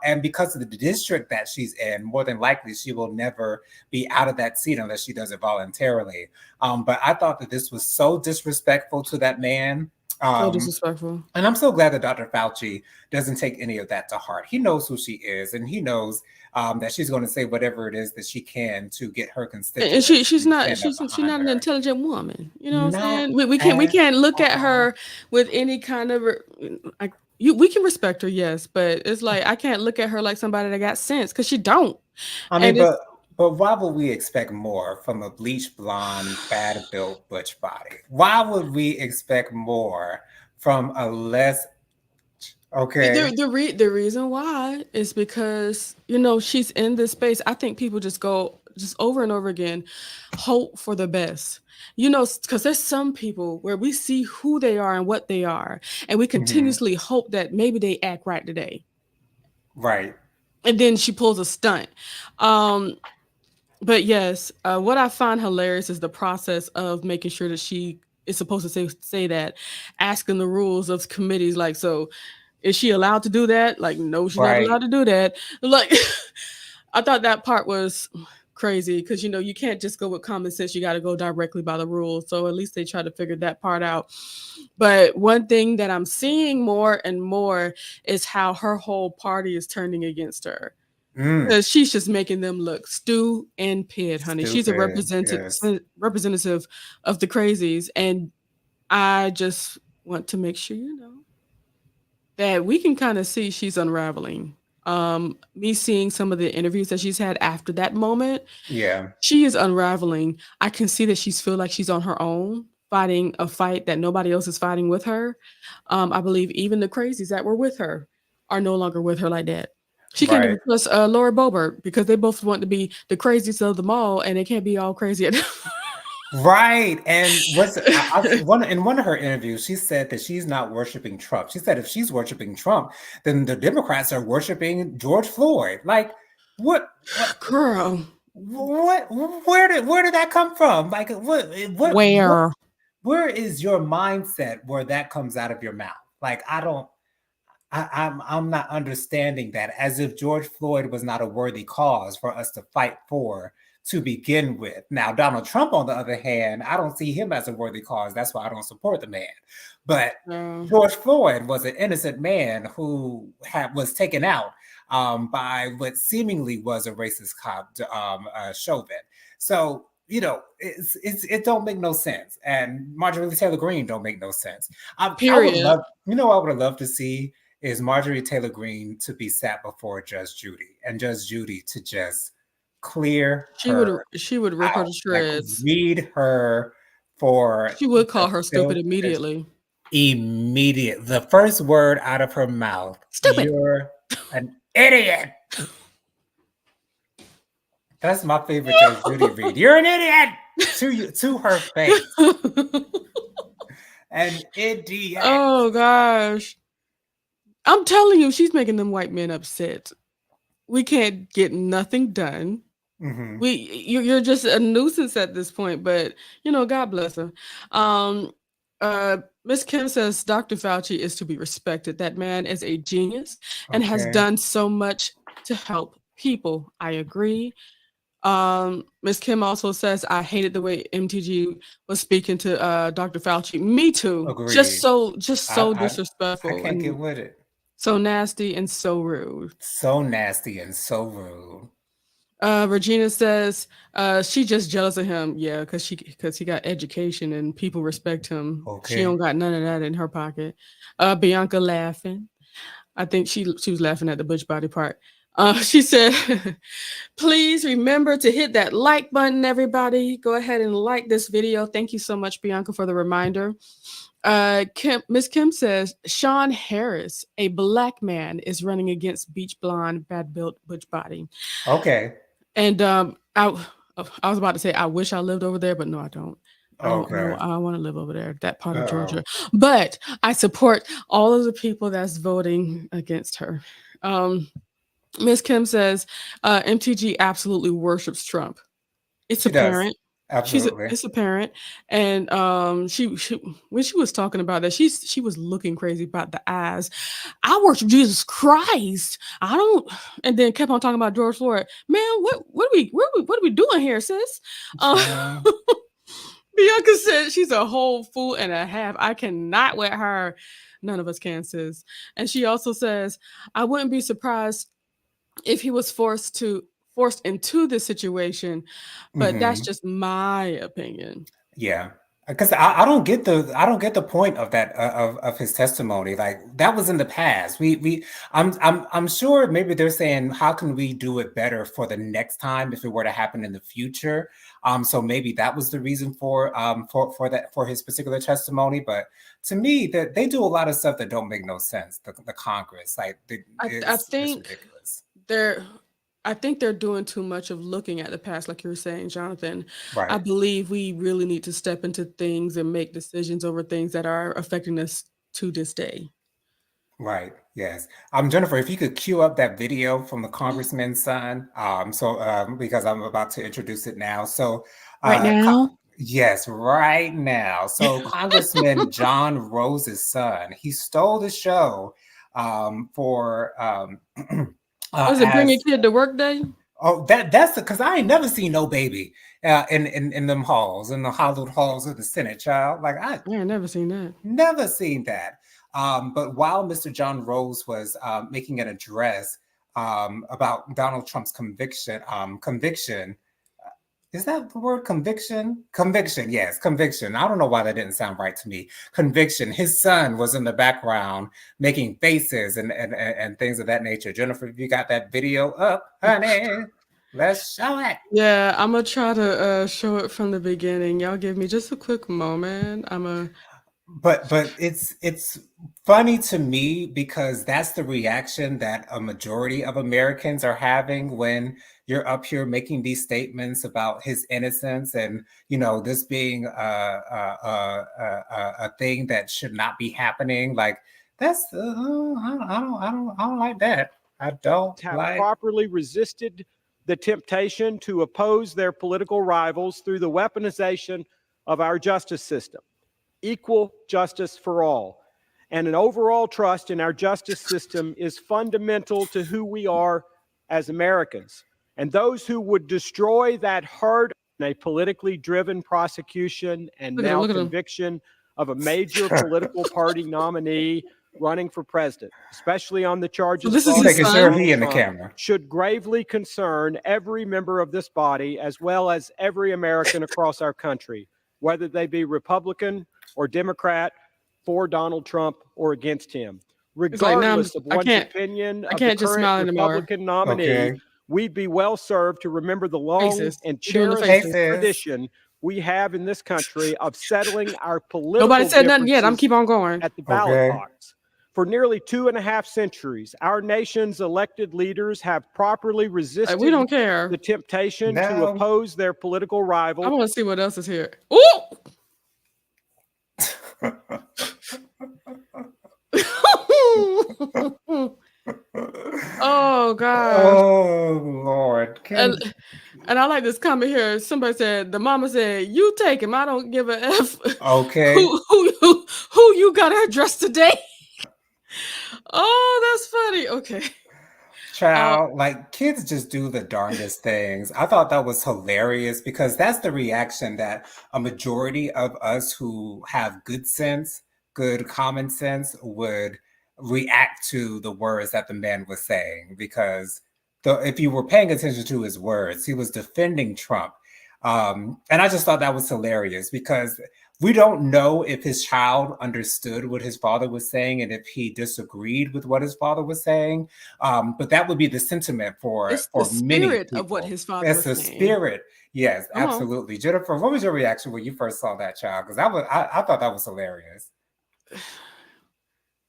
A: And because of the district that she's in, more than likely she will never be out of that seat unless she does it voluntarily. But I thought that this was so disrespectful to that man.
B: So
A: Um,
B: disrespectful.
A: and I'm so glad that Dr. Fauci doesn't take any of that to heart. He knows who she is, and he knows that she's going to say whatever it is that she can to get her
B: And
A: constituents to stand up
B: she's
A: behind
B: not an
A: her.
B: intelligent woman. You know what I'm
A: Not
B: saying? We
A: at
B: can't look at
A: all.
B: her with any kind of like we can respect her, yes, but it's like I can't look at her like somebody that got sense because she don't.
A: I mean,
B: And it's
A: but why would we expect more from a bleach blonde, bad built butch body? Why would we expect more from a less okay?
B: the reason why is because she's in this space. I think people just go just over and over again, hope for the best. Because there's some people where we see who they are and what they are, and we
A: Mhm.
B: continuously hope that maybe they act right today.
A: Right.
B: And then she pulls a stunt. Um, but yes, what I find hilarious is the process of making sure that she is supposed to say that, asking the rules of committees. Like, so is she allowed to do that? Like, no, she's not
A: Right.
B: allowed to do that. Like, I thought that part was crazy because you can't just go with common sense. You got to go directly by the rules. So at least they try to figure that part out. But one thing that I'm seeing more and more is how her whole party is turning against her.
A: Mm.
B: Because she's just making them look stew and pit, honey. She's a
A: Stupid. Yes.
B: representative of the crazies, and I just want to make sure that we can kind of see she's unraveling. Me seeing some of the interviews that she's had after that moment,
A: Yeah.
B: she is unraveling. I can see that she's feel like she's on her own, fighting a fight that nobody else is fighting with her. I believe even the crazies that were with her are no longer with her like that. She can't
A: Right.
B: even trust Laura Boebert because they both want to be the craziest of them all, and they can't be all crazy at
A: Right. And one in one of her interviews, she said that she's not worshiping Trump. She said if she's worshiping Trump, then the Democrats are worshiping George Floyd. Like, what,
B: Girl,
A: where did that come from? Like,
B: where?
A: where is your mindset where that comes out of your mouth? Like, I don't. I'm not understanding that as if George Floyd was not a worthy cause for us to fight for to begin with. Now, Donald Trump, on the other hand, I don't see him as a worthy cause. That's why I don't support the man. But George Floyd was an innocent man who was taken out by what seemingly was a racist cop, Chauvin. So it don't make no sense, and Marjorie Taylor Greene don't make no sense. I would
B: Period.
A: love, I would have loved to see is Marjorie Taylor Greene to be sat before Judge Judy, and Judge Judy to just clear her
B: She would rip her
A: out,
B: to
A: like
B: shreds.
A: read her for
B: She would
A: the
B: call her stupid
A: filthiest
B: immediately.
A: immediate. The first word out of her mouth,
B: Stupid.
A: "You're an idiot." That's my favorite Judge Judy read. You're an idiot to her face. An idiot.
B: Oh gosh. I'm telling you, she's making them white men upset. We can't get nothing done.
A: Mm-hmm.
B: You're just a nuisance at this point, but God bless her. Um Miss Kim says Dr. Fauci is to be respected. That man is a genius and has
A: Okay.
B: done so much to help people. I agree. Miss Kim also says I hated the way MTG was speaking to Dr. Fauci. Me too.
A: Agreed.
B: Just
A: I,
B: so
A: I
B: disrespectful
A: can't
B: and
A: get with it.
B: so nasty and so rude.
A: So nasty and so rude.
B: Regina says she just jealous of him. Yeah, because he got education and people respect him. She
A: Okay.
B: don't got none of that in her pocket. Bianca laughing. I think she was laughing at the butch body part. She said, please remember to hit that like button, everybody. Go ahead and like this video. Thank you so much, Bianca, for the reminder. Miss Kim says, Sean Harris, a black man, is running against beach blonde, bad built butch body.
A: Okay.
B: And I was about to say I wish I lived over there, but no, I don't.
A: Okay.
B: I don't want to live over there, that part of
A: Uh-oh.
B: Georgia. But I support all of the people that's voting against her. Miss Kim says MTG absolutely worships Trump. It's
A: She does.
B: apparent.
A: Absolutely.
B: It's apparent. And she when she was talking about that, she was looking crazy about the eyes. I worship Jesus Christ. I don't, and then kept on talking about George Floyd. Man, what are we doing here, sis? Uh,
A: Child.
B: Bianca said she's a whole fool and a half. I cannot with her. None of us can, sis. And she also says, I wouldn't be surprised if he was forced into this situation, but that's
A: Hmm.
B: just my opinion.
A: Yeah, because I don't get the point of that of his testimony. Like that was in the past. I'm sure maybe they're saying how can we do it better for the next time if it were to happen in the future. So maybe that was the reason for his particular testimony. But to me, that they do a lot of stuff that don't make no sense. The Congress,
B: I
A: it's
B: think
A: ridiculous.
B: they're I think they're doing too much of looking at the past, like you were saying, Jonathan. I
A: Right.
B: believe we really need to step into things and make decisions over things that are affecting us to this day.
A: Right. Yes. Jennifer, if you could cue up that video from the congressman's son, because I'm about to introduce it now. So,
B: Right
A: uh, co-
B: now?
A: yes, right now. So, Congressman John Rose's son, he stole the show, for
B: Was it Bring a
A: as
B: Kid to Work Day?
A: oh that's because I ain't never seen no baby in them halls in the hollowed halls of the Senate, child. Like I
B: I ain't never seen that.
A: never seen that. But while Mr. John Rose was making an address about Donald Trump's conviction, is that the word conviction? Conviction, yes, conviction. I don't know why that didn't sound right to me. Conviction. His son was in the background making faces and things of that nature. Jennifer, if you got that video up, honey, let's show it.
B: Yeah, I'm gonna try to show it from the beginning. Y'all give me just a quick moment. I'm a
A: But it's funny to me because that's the reaction that a majority of Americans are having when you're up here making these statements about his innocence and this being a thing that should not be happening. Like that's I don't like that. I don't
C: have
A: like.
C: properly resisted the temptation to oppose their political rivals through the weaponization of our justice system. Equal justice for all. And an overall trust in our justice system is fundamental to who we are as Americans. And those who would destroy that hard in a politically driven prosecution and
B: look at him,
C: now
B: look at him.
C: conviction of a major political party nominee running for president, especially on the charges
B: this is
A: I'm
C: brought
B: his
A: making
C: against
A: sure
B: son?
A: he
C: Donald
A: in the
C: Trump,
A: camera.
C: should gravely concern every member of this body as well as every American across our country, whether they be Republican or Democrat, for Donald Trump or against him.
B: It's like now
C: Regardless of
B: I
C: one's
B: can't
C: opinion
B: I
C: of the
B: can't just
C: current
B: smile anymore.
C: Republican nominee,
A: Okay.
C: we'd be well served to remember the long
B: Faces.
C: and
B: You're doing the
C: cherished
A: Hey
B: faces.
A: sis.
C: tradition we have in this country of settling our
B: Nobody
C: political
B: said nothing yet. I'm
C: differences
B: keep on going.
C: at the ballot
A: Okay.
C: box. For nearly 2.5 centuries, our nation's elected leaders have properly
B: We
C: resisted
B: don't care.
C: the temptation to
A: No.
C: oppose their political
B: I
C: rivals.
B: want to see what else is here. Ooh! Oh gosh.
A: Oh Lord.
B: And I like this comment here. Somebody said the mama said, "You take him. I don't give a f
A: Okay.
B: who you got to address today." Oh, that's funny. Okay. Uh,
A: Child, like kids just do the darndest things. I thought that was hilarious because that's the reaction that a majority of us who have good sense, good common sense would react to the words that the man was saying. Because if you were paying attention to his words, he was defending Trump. And I just thought that was hilarious because we don't know if his child understood what his father was saying and if he disagreed with what his father was saying. But that would be the sentiment for
B: it's the
A: for many
B: spirit of what
A: people.
B: his father
A: It's
B: was
A: the
B: saying.
A: spirit. Yes,
B: Come on.
A: absolutely. Jennifer, what was your reaction when you first saw that child? Because I thought that was hilarious.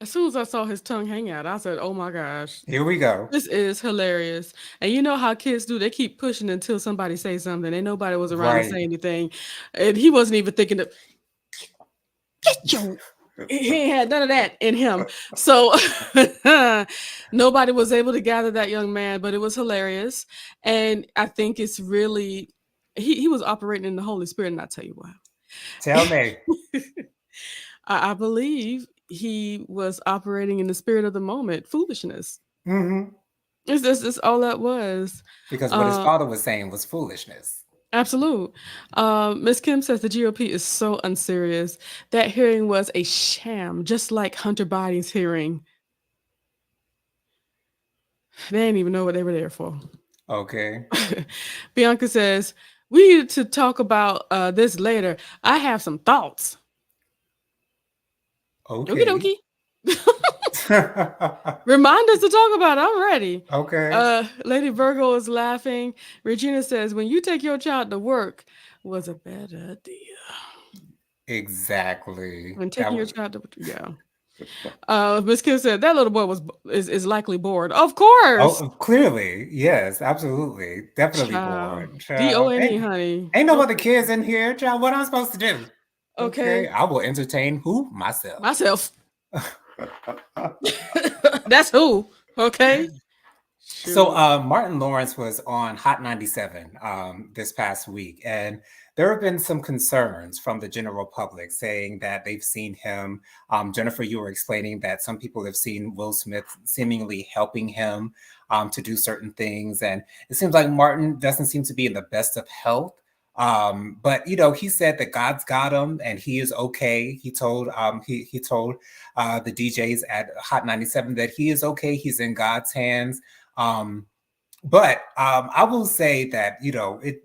B: As soon as I saw his tongue hang out, I said, "Oh my gosh,
A: Here we go.
B: this is hilarious." And you know how kids do? They keep pushing until somebody says something, and nobody was around to
A: Right.
B: say anything, and he wasn't even thinking to get your. He ain't had none of that in him, so nobody was able to gather that young man. But it was hilarious, and I think it's really he was operating in the Holy Spirit, and I tell you why.
A: Tell me.
B: I believe he was operating in the spirit of the moment, foolishness.
A: Hmm.
B: It's all that was.
A: Because what his
B: Uh,
A: father was saying was foolishness.
B: Absolute. Miss Kim says the GOP is so unserious. That hearing was a sham, just like Hunter Biden's hearing. They didn't even know what they were there for.
A: Okay.
B: Bianca says, we need to talk about this later. I have some thoughts. Okie
A: Okay.
B: dokie. Remind us to talk about it. I'm ready.
A: Okay.
B: Lady Virgo is laughing. Regina says, when you take your child to work was a bad idea.
A: Exactly.
B: When
A: That
B: taking your
A: was.
B: child to Miss Kim said that little boy is likely bored. Of course.
A: Oh, clearly, yes, absolutely, definitely
B: Child.
A: bored. Child,
B: DONE, honey.
A: ain't no
B: No
A: other kids in here, child. What I'm supposed to do? Okay,
B: okay.
A: I will entertain who myself.
B: Myself. That's who. Okay.
A: So,
B: Shoot.
A: Martin Lawrence was on Hot 97 this past week, and there have been some concerns from the general public saying that they've seen him. Jennifer, you were explaining that some people have seen Will Smith seemingly helping him to do certain things, and it seems like Martin doesn't seem to be in the best of health. But he said that God's got him and he is okay. He told he told the DJs at Hot 97 that he is okay. He's in God's hands. Um, but I will say that it.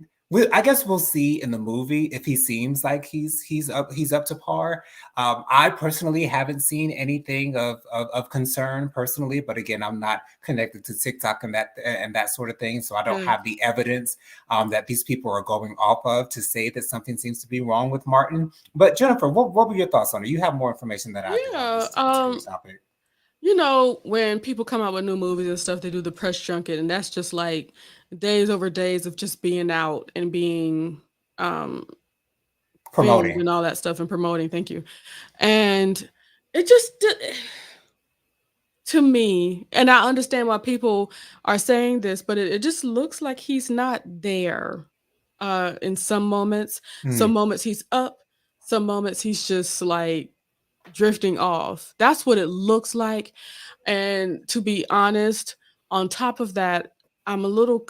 A: I guess we'll see in the movie if he seems like he's up to par. I personally haven't seen anything of concern personally, but again, I'm not connected to TikTok and that sort of thing, so I don't have the evidence that these people are going off of to say that something seems to be wrong with Martin. But Jennifer, what were your thoughts on it? You have more information than I do on this particular topic.
B: When people come out with new movies and stuff, they do the press junket, and that's just like days over days of just being out and being filmed
A: Promoting.
B: and all that stuff and promoting. Thank you. And it just to me, and I understand why people are saying this, but it just looks like he's not there in some moments. Some moments he's up, some moments he's just like drifting off. That's what it looks like. And to be honest, on top of that, I'm a little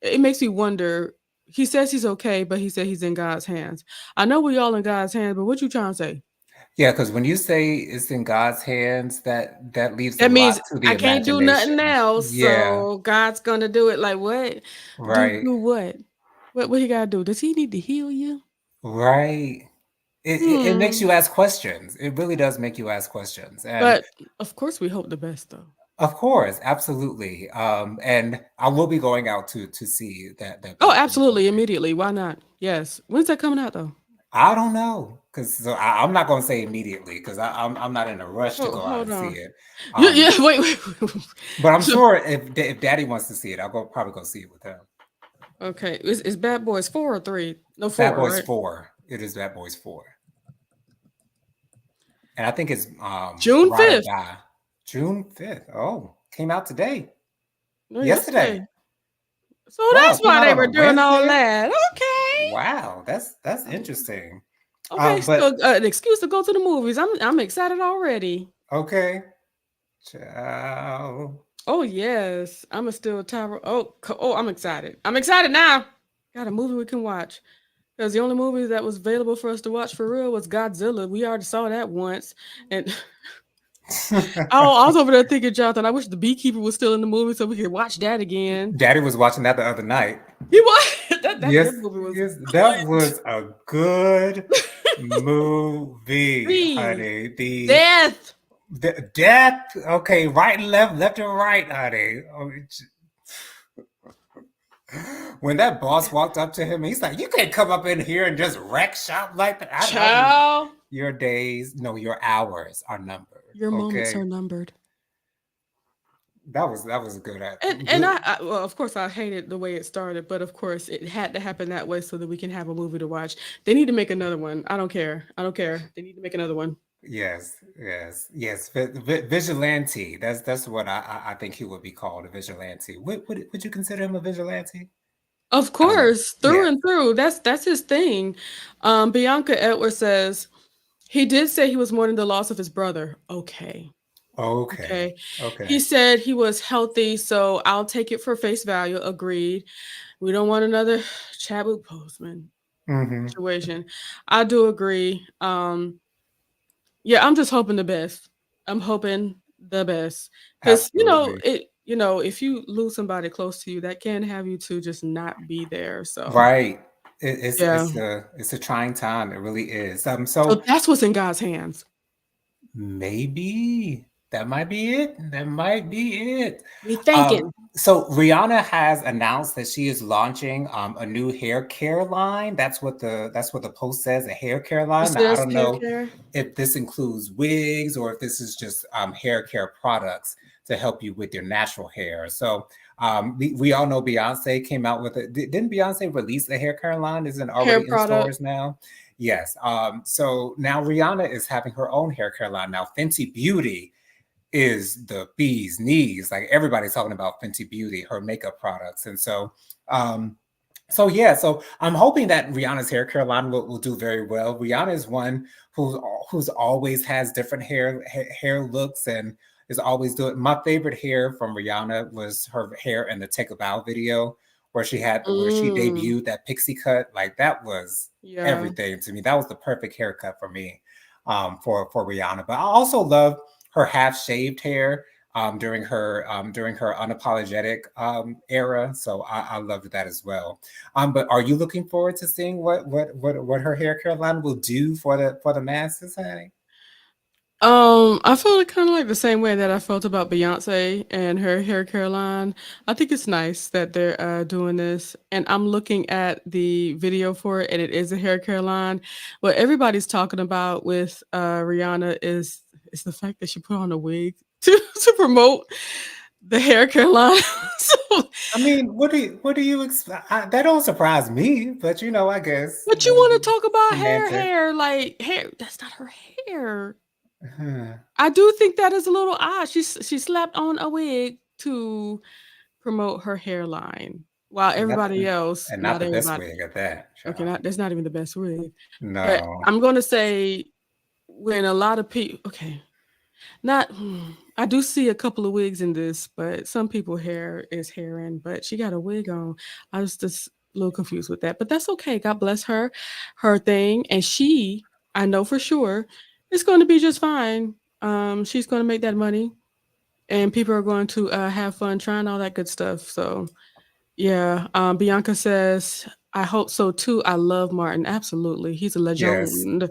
B: it makes me wonder. He says he's okay, but he said he's in God's hands. I know we all in God's hands, but what you trying to say?
A: Yeah, because when you say it's in God's hands, that leaves a
B: That
A: lot
B: means
A: to the
B: I can't do nothing
A: imagination.
B: else.
A: Yeah,
B: So God's gonna do it. Like what?
A: right,
B: Do what? What he gotta do? Does he need to heal you?
A: right. It makes
B: Hmm.
A: you ask questions. It really does make you ask questions. And
B: But of course we hope the best though.
A: of course, absolutely. And I will be going out to see that
B: Oh,
A: beautiful
B: absolutely,
A: movie.
B: immediately. Why not? Yes. When's that coming out though?
A: I don't know because I'm not going to say immediately because I'm not in a rush to
B: Oh,
A: go out
B: hold
A: and see
B: on.
A: it.
B: Yeah, wait.
A: But I'm
B: So,
A: sure if Daddy wants to see it, probably go see it with him.
B: okay, is Bad Boys 4 or 3? No,
A: Bad
B: 4,
A: Boys
B: right?
A: 4. It is Bad Boys 4. And I think it's
B: June
A: Ride or
B: 5th.
A: Die. June 5th. Oh, came out today.
B: No,
A: Yesterday.
B: yesterday. So
A: Wow,
B: that's
A: it came
B: why
A: out
B: they
A: on
B: were
A: a
B: doing all
A: Wednesday.
B: that. Okay.
A: Wow, that's interesting.
B: Okay,
A: But
B: so an excuse to go to the movies. I'm excited already.
A: okay. Ciao.
B: Oh yes, I'm a still tower. Oh, I'm excited. I'm excited now. Got a movie we can watch. Because the only movie that was available for us to watch for real was Godzilla. We already saw that once. And I was over there thinking, Jonathan, I wish the beekeeper was still in the movie so we could watch that again.
A: Daddy was watching that the other night.
B: He was that
A: Yes,
B: movie was
A: yes, that
B: good.
A: was a good movie,
B: Free.
A: honey.
B: Death.
A: The death. Okay, right and left, left and right, honey. When that boss walked up to him, he's like, "You can't come up in here and just wreck shop like that."
B: Child.
A: Your days, no, your hours are numbered.
B: Your moments
A: Okay,
B: are numbered.
A: that was a good.
B: And well, of course, I hated the way it started, but of course, it had to happen that way so that we can have a movie to watch. They need to make another one. I don't care. I don't care. They need to make another one.
A: Yes, yes, yes. Vigilante. That's what I think he would be called, a vigilante. Would you consider him a vigilante?
B: Of
A: I don't know.
B: course, through
A: Yeah.
B: and through. That's his thing. Bianca Edwards says he did say he was mourning the loss of his brother. Okay.
A: Okay.
B: Okay.
A: Okay.
B: He said he was healthy, so I'll take it for face value. Agreed. We don't want another Chadwick Boseman
A: Mm-hmm.
B: situation. I do agree. Yeah, I'm just hoping the best. I'm hoping the best because
A: Absolutely.
B: if you lose somebody close to you, that can have you to just not be there. So
A: Right.
B: yeah,
A: It's a trying time. It really is.
B: so
A: So
B: that's what's in God's hands.
A: maybe that might be it. That might be it.
B: We thinking.
A: So Rihanna has announced that she is launching a new hair care line. That's what the post says, a hair care
B: It
A: line. Now I
B: says
A: don't
B: hair
A: know
B: care.
A: if this includes wigs or if this is just hair care products to help you with your natural hair. So we all know Beyonce came out with it. Didn't Beyonce release a hair care line? Isn't it
B: Hair
A: already in
B: product.
A: stores now? Yes. So now Rihanna is having her own hair care line. Now Fenty Beauty is the bee's knees. Like everybody's talking about Fenty Beauty, her makeup products. And so I'm hoping that Rihanna's hair care line will do very well. Rihanna is one who's always has different hair looks and is always doing. My favorite hair from Rihanna was her hair in the Take a Bow video where she
B: Mm,
A: debuted that pixie cut. Like that was
B: yeah.
A: everything to me. That was the perfect haircut for me, for Rihanna. But I also love her half shaved hair during her unapologetic era. So I loved that as well. But are you looking forward to seeing what her hair care line will do for the masses, honey?
B: I feel kind of like the same way that I felt about Beyonce and her hair care line. I think it's nice that they're doing this, and I'm looking at the video for it, and it is a hair care line. What everybody's talking about with Rihanna is the fact that she put on a wig to promote the hair care line. So,
A: I mean, what do you expect? That don't surprise me, but I guess
B: but you want to talk about
A: semantics.
B: hair, like hair? That's not her hair.
A: Huh.
B: I do think that is a little odd. She slapped on a wig to promote her hairline, while
A: And not
B: everybody
A: the,
B: else,
A: and not
B: not
A: the best
B: everybody.
A: wig at that,
B: Okay,
A: child.
B: that's not even the best wig. But
A: No.
B: I'm gonna say when a lot of people, okay, not. I do see a couple of wigs in this, but some people hair is hairing, but she got a wig on. I was just a little confused with that, but that's okay. God bless her, her thing, and I know for sure, is going to be just fine. She's going to make that money, and people are going to have fun trying all that good stuff. So yeah, Bianca says, I hope so too. I love Martin. Absolutely. He's a
A: Yes.
B: legend.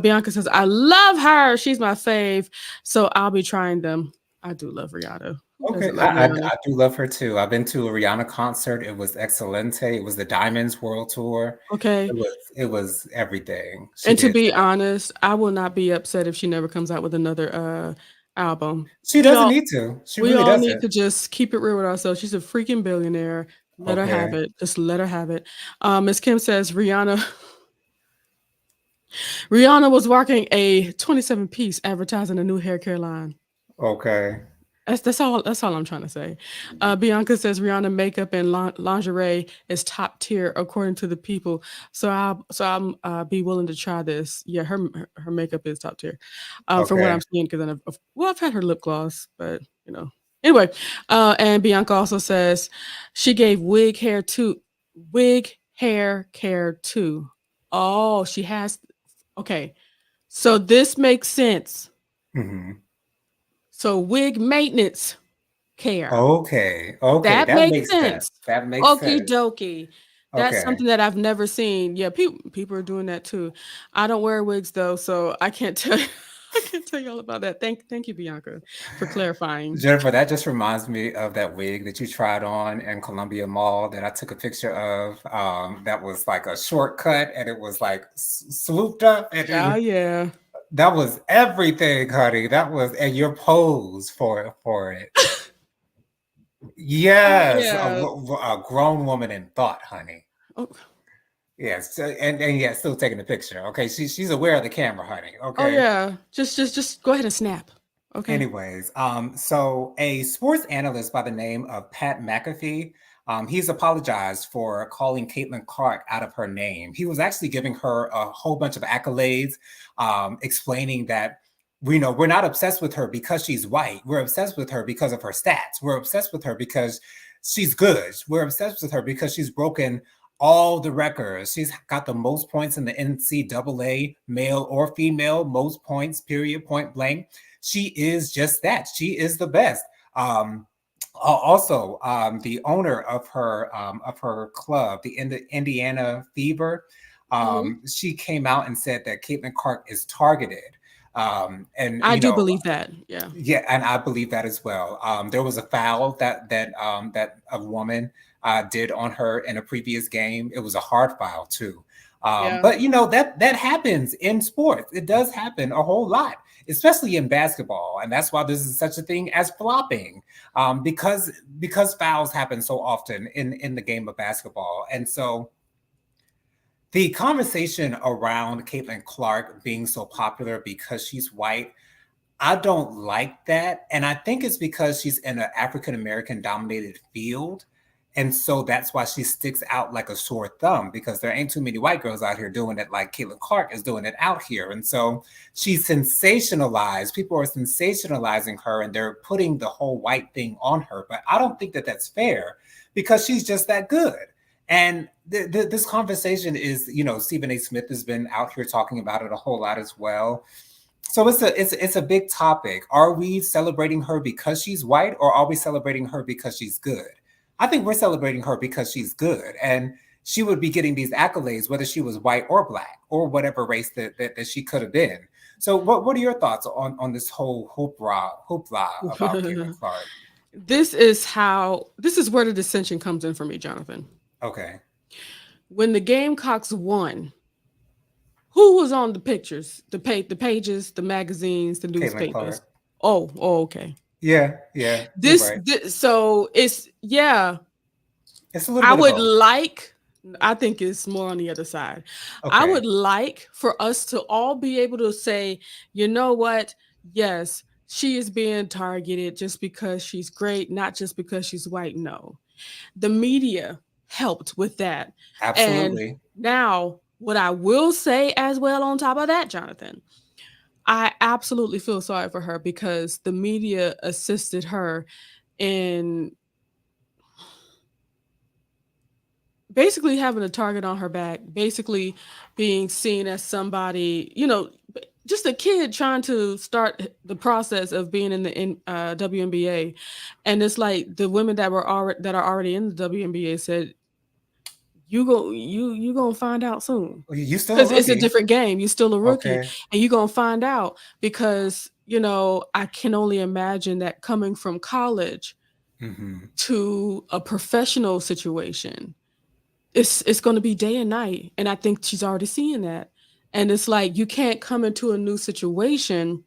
B: Bianca says, I love her. She's my fave. So I'll be trying them. I do love Rihanna. Who
A: Okay,
B: doesn't love
A: I
B: Rihanna?
A: do love her too. I've been to a Rihanna concert. It was excelente. It was the Diamonds World Tour.
B: Okay.
A: It was everything. She
B: And to
A: did.
B: be honest, I will not be upset if she never comes out with another album.
A: She
B: We
A: doesn't
B: all
A: need to. She
B: we
A: really
B: all need
A: doesn't.
B: to just keep it real with ourselves. She's a freaking billionaire. Let her have
A: Okay.
B: it. Just let her have it. Miss Kim says Rihanna was rocking a 27 piece advertising a new hair care line.
A: Okay.
B: That's all I'm trying to say. Bianca says Rihanna makeup and lingerie is top tier according to the people. So I'm be willing to try this. Yeah, her makeup is top tier, from what
A: Okay.
B: I'm seeing. Because I've had her lip gloss, but anyway. And Bianca also says she gave wig hair care too. Oh, she has. Okay, so this makes sense.
A: Hmm.
B: So wig maintenance care.
A: Okay. Okay.
B: That
A: That
B: makes
A: makes sense.
B: sense.
A: That makes
B: Okie
A: sense.
B: dokie. That's
A: Okay.
B: something that I've never seen. Yeah, people are doing that too. I don't wear wigs though, so I can't tell you I can't tell you all about that. Thank you, Bianca, for clarifying.
A: Jennifer, that just reminds me of that wig that you tried on in Columbia Mall that I took a picture of. That was like a shortcut and it was like swooped up
B: Oh yeah.
A: that was everything, honey. That was and your pose for it.
B: Oh
A: Yes,
B: yeah.
A: a grown woman in thought, honey.
B: Oh,
A: Yes, and yeah, still taking the picture. Okay, she's aware of the camera, honey.
B: oh
A: Okay.
B: yeah. Just go ahead and snap. Okay.
A: Anyways, so a sports analyst by the name of Pat McAfee, he's apologized for calling Caitlin Clark out of her name. He was actually giving her a whole bunch of accolades, explaining that we're not obsessed with her because she's white. We're obsessed with her because of her stats. We're obsessed with her because she's good. We're obsessed with her because she's broken all the records. She's got the most points in the NCAA, male or female, most points, period, point blank. She is just that. She is the best. Also, the owner of her club, the Indiana Fever, she came out and said that Caitlin Clark is targeted. And
B: I do believe that. Yeah.
A: Yeah, and I believe that as well. There was a foul that a woman did on her in a previous game. It was a hard foul too.
B: Yeah.
A: But that happens in sports. It does happen a whole lot, especially in basketball, and that's why there's such a thing as flopping, because fouls happen so often in the game of basketball, and so. The conversation around Caitlin Clark being so popular because she's white, I don't like that. And I think it's because she's in an African American dominated field. And so that's why she sticks out like a sore thumb, because there ain't too many white girls out here doing it like Caitlin Clark is doing it out here. And so she's sensationalized. People are sensationalizing her and they're putting the whole white thing on her. But I don't think that that's fair, because she's just that good. And this conversation is, Stephen A. Smith has been out here talking about it a whole lot as well. So it's a big topic. Are we celebrating her because she's white, or are we celebrating her because she's good? I think we're celebrating her because she's good, and she would be getting these accolades whether she was white or black or whatever race that she could have been. So what are your thoughts on this whole hoopla about Caitlin Clark?
B: This is where the dissension comes in for me, Jonathan.
A: Okay.
B: When the Gamecocks won, who was on the pictures, the pages, the magazines, the newspapers? Oh, okay.
A: Yeah.
B: So it's
A: It's a little bit
B: I would like. I think it's more on the other side.
A: Okay.
B: I would like for us to all be able to say, you know what? Yes, she is being targeted just because she's great, not just because she's white. No, the media helped with that.
A: Absolutely.
B: And now, what I will say as well on top of that, Jonathan, I absolutely feel sorry for her, because the media assisted her in basically having a target on her back, basically being seen as somebody, just a kid trying to start the process of being in the WNBA. And it's like the women that are already in the WNBA said, you gonna find out soon.
A: You still a rookie.
B: It's a different game. You're still a rookie,
A: Okay.
B: and you're gonna find out, because I can only imagine that coming from college to a professional situation, it's going to be day and night, and I think she's already seeing that. And it's like, you can't come into a new situation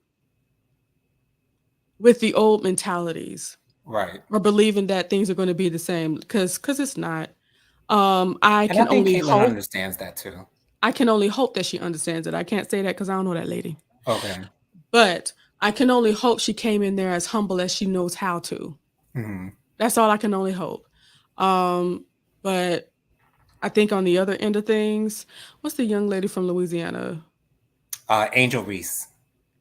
B: with the old mentalities,
A: right,
B: or believing that things are going to be the same, because it's not.
A: I think Caitlin understands that too.
B: I can only hope that she understands it. I can't say that because I don't know that lady.
A: Okay.
B: But I can only hope she came in there as humble as she knows how to. That's all I can only hope. But I think on the other end of things, what's the young lady from Louisiana?
A: Angel Reese.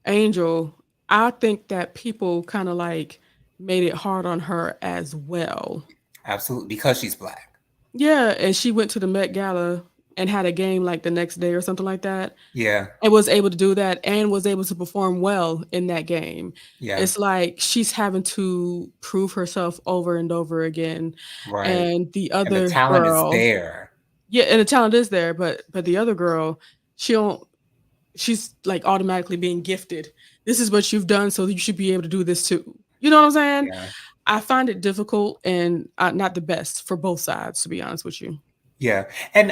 B: Angel. I think that people kind of like made it hard on her as well.
A: Absolutely, because she's black.
B: Yeah, and she went to the Met Gala and had a game like the next day or something like that.
A: Yeah.
B: And was able to do that, and was able to perform well in that game.
A: Yeah.
B: It's like she's having to prove herself over and over again.
A: Right.
B: And the other
A: and the talent
B: girl,
A: is there.
B: Yeah, and the talent is there, but the other girl, she's like automatically being gifted. This is what you've done, so you should be able to do this too. You know what I'm saying?
A: Yeah.
B: I find it difficult and not the best for both sides, to be honest with you.
A: Yeah, and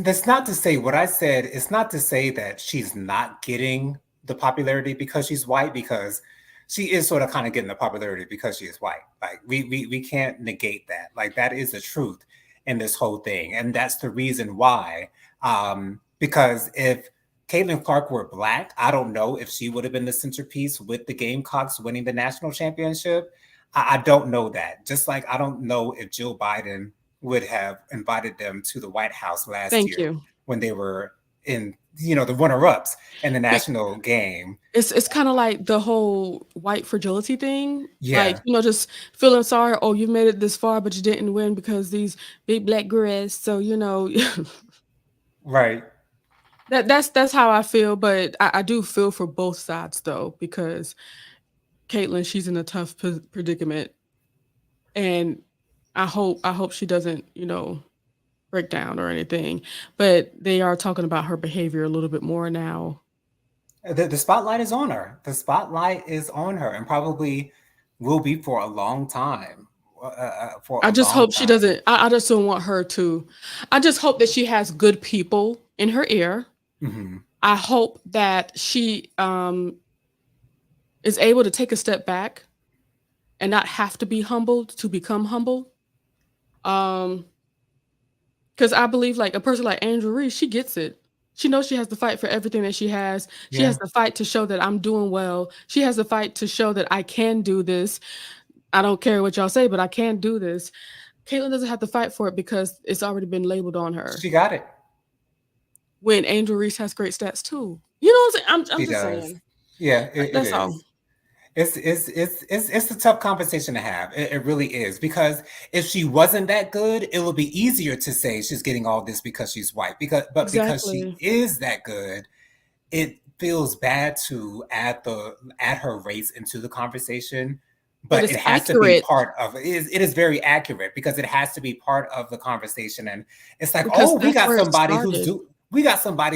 A: that's not to say what I said. It's not to say that she's not getting the popularity because she's white, because she is sort of kind of getting the popularity because she is white. Like we can't negate that. Like that is the truth in this whole thing, and that's the reason why. Because if Caitlin Clark were black, I don't know if she would have been the centerpiece with the Gamecocks winning the national championship. I don't know that. Just like I don't know if Jill Biden would have invited them to the White House last year when they were in the runner-ups in the national game.
B: It's kind of like the whole white fragility thing. Like,
A: Yeah,
B: just feeling sorry, oh, you made it this far, but you didn't win because these big black girls. So,
A: right.
B: that's how I feel. But I do feel for both sides though, because Caitlyn, she's in a tough predicament, and I hope she doesn't, break down or anything. But they are talking about her behavior a little bit more now.
A: The spotlight is on her. The spotlight is on her, and probably will be for a long time. For
B: I
A: a
B: just
A: long
B: hope she
A: time.
B: doesn't. I just don't want her to. I just hope that she has good people in her ear.
A: Hmm.
B: I hope that she is able to take a step back and not have to be humbled to become humble. Um, because I believe like a person like Andrew Reese, she gets it. She knows she has to fight for everything that she has. She
A: Yeah,
B: has to fight to show that I'm doing well. She has to fight to show that I can do this. I don't care what y'all say, but I can do this. Caitlyn doesn't have to fight for it because it's already been labeled on her.
A: she got it.
B: When Angel Reese has great stats too. You know what I'm saying? I'm
A: She
B: just
A: does.
B: saying.
A: Yeah, it
B: That's all.
A: is. It's a tough conversation to have. It really is, because if she wasn't that good, it would be easier to say she's getting all this because she's white. Because she
B: Exactly.
A: is that good, it feels bad to add her race into the conversation.
B: But
A: But
B: it's
A: it has to be
B: accurate
A: part of it. It is very accurate, because it has to be part of the conversation. And it's like,
B: because
A: oh, we
B: that's
A: got
B: where it
A: somebody
B: started.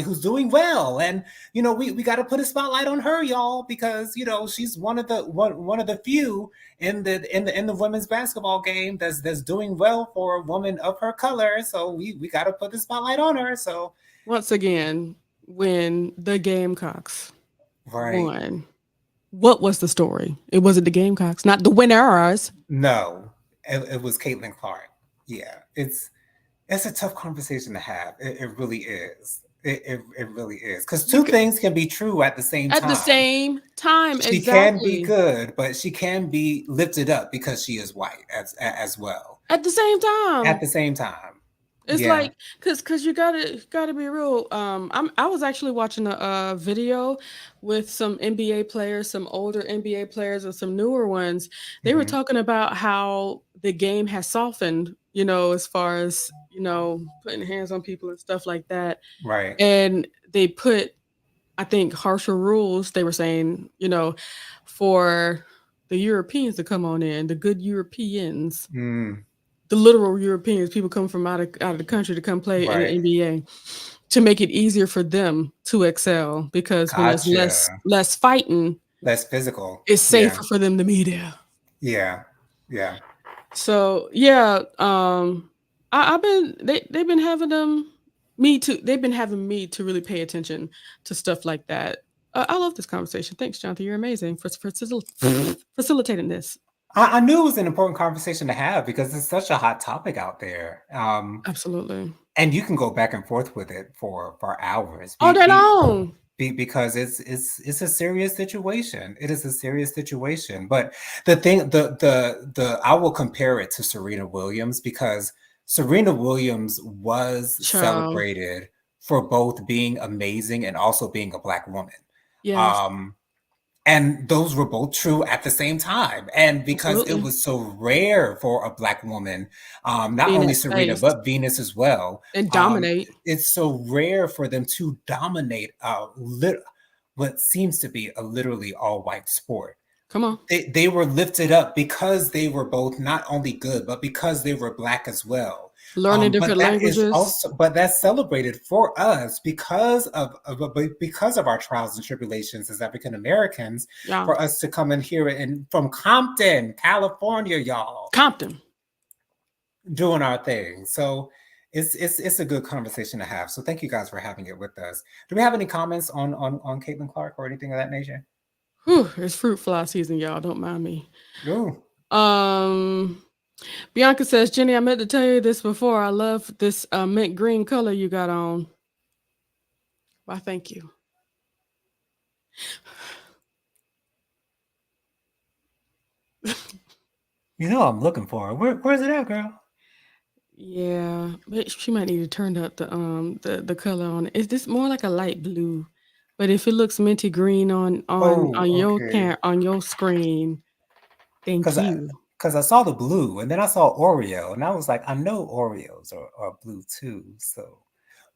A: who's doing well, and we got to put a spotlight on her, y'all, because she's one of the few in the women's basketball game that's doing well for a woman of her color. So we got to put the spotlight on her. So
B: Once again, when the Gamecocks
A: right.
B: won, what was the story? It wasn't the Gamecocks, not the winners.
A: No, it was Caitlin Clark. Yeah, it's a tough conversation to have. It really is. It really is, because two
B: Because
A: things can be true at the same
B: at the
A: time.
B: same time,
A: She can be
B: exactly.
A: good, but she can be lifted up because she is white as well
B: At the same
A: at
B: time.
A: the same time.
B: It's
A: Yeah.
B: like, cause you gotta be real. I was actually watching a video with some NBA players, some older NBA players, and some newer ones. They were
A: Hmm.
B: talking about how the game has softened, as far as putting hands on people and stuff like that.
A: Right.
B: And they put, I think, harsher rules. They were saying, for the Europeans to come on in, the good Europeans,
A: Mm,
B: the literal Europeans, people come from out of the country to come play in the
A: right.
B: NBA, to make it easier for them to excel, because when there's less
A: Gotcha.
B: less fighting,
A: Less physical.
B: it's
A: Yeah.
B: safer for them to be there.
A: Yeah. Yeah.
B: So yeah, I've been they've been having me to they've been having me to really pay attention to stuff like that. I love this conversation. Thanks, Jonathan. You're amazing for facilitating this.
A: I knew it was an important conversation to have, because it's such a hot topic out there.
B: Absolutely.
A: And you can go back and forth with it for hours.
B: All day long.
A: Because it's a serious situation. It is a serious situation. But the thing, the I will compare it to Serena Williams, because Serena Williams was
B: Child.
A: celebrated for both being amazing and also being a Black woman.
B: Yes,
A: Um, and those were both true at the same time. And because it
B: absolutely.
A: was so rare for a Black woman, not
B: Be in
A: only
B: that
A: Serena,
B: space
A: but Venus as well,
B: and dominate.
A: it's so rare for them to dominate what seems to be a literally all white sport.
B: Come on.
A: They were lifted up because they were both not only good, but because they were Black as well.
B: Learning
A: But
B: different languages.
A: that's celebrated for us because of our trials and tribulations as African Americans,
B: Yeah.
A: for us to come in here and from Compton, California, y'all,
B: Compton.
A: doing our thing. So it's a good conversation to have. So thank you guys for having it with us. Do we have any comments on Caitlin Clark or anything of that nature?
B: Whew, it's fruit fly season, y'all. Don't mind me.
A: Ooh.
B: Um, Bianca says, Jenny, I meant to tell you this before. I love this mint green color you got on. Why, thank you.
A: I'm looking for it. Where's it at, girl?
B: Yeah, but she might need to turn up the color on it. Is this more like a light blue? But if it looks minty green
A: Oh,
B: on your
A: okay.
B: on your screen, thank
A: Because
B: you.
A: I saw the blue and then I saw Oreo and I was like, I know Oreos are blue too. So,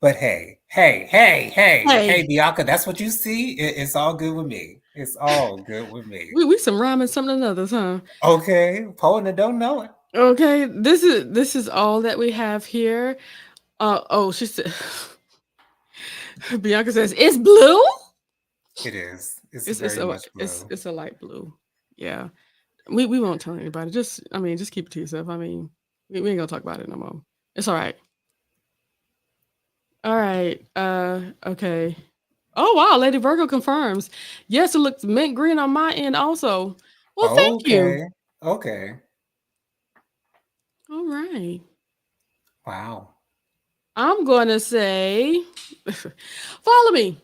A: but hey,
B: Hey,
A: Bianca, that's what you see. It's all good with me. It's all good with me.
B: we some rhyming something others, huh?
A: Okay, Poet and don't know it.
B: Okay, this is all that we have here. Oh, she said Bianca says it's blue.
A: It is. It's very much blue.
B: It's a light blue. Yeah. We won't tell anybody. Just I mean, just keep it to yourself. I mean, we ain't gonna talk about it no more. It's all right. All right. Okay. Oh wow, Lady Virgo confirms. Yes, it looks mint green on my end also. Well, thank you.
A: Okay. Okay.
B: All right.
A: Wow.
B: I'm gonna say follow me.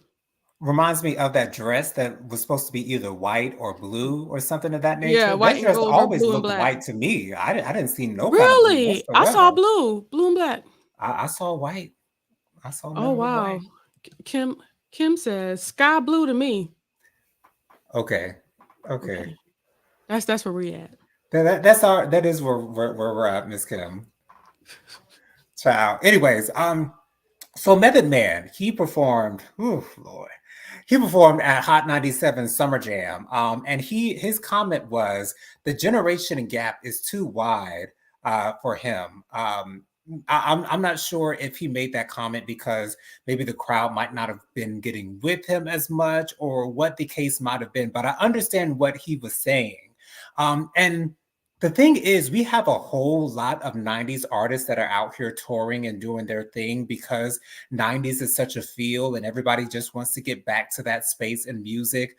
A: Reminds me of that dress that was supposed to be either white or blue or something of that
B: Yeah,
A: nature.
B: white
A: That
B: and
A: dress
B: gold or
A: always
B: blue and
A: looked
B: black.
A: white to me. I didn't see no kind of blue
B: Really? I saw
A: whatsoever.
B: blue and black.
A: I saw white. I saw
B: Oh
A: nothing but
B: wow.
A: white.
B: Kim Kim says sky blue to me.
A: Okay. Okay.
B: Okay. That's where we at.
A: That is where we're at, Miss Kim. Ciao. Anyways, so Method Man, he performed, Lord. He performed at Hot 97 Summer Jam. And his comment was the generation gap is too wide for him. I'm not sure if he made that comment because maybe the crowd might not have been getting with him as much or what the case might have been, but I understand what he was saying. And the thing is, we have a whole lot of 90s artists that are out here touring and doing their thing because 90s is such a feel and everybody just wants to get back to that space in music.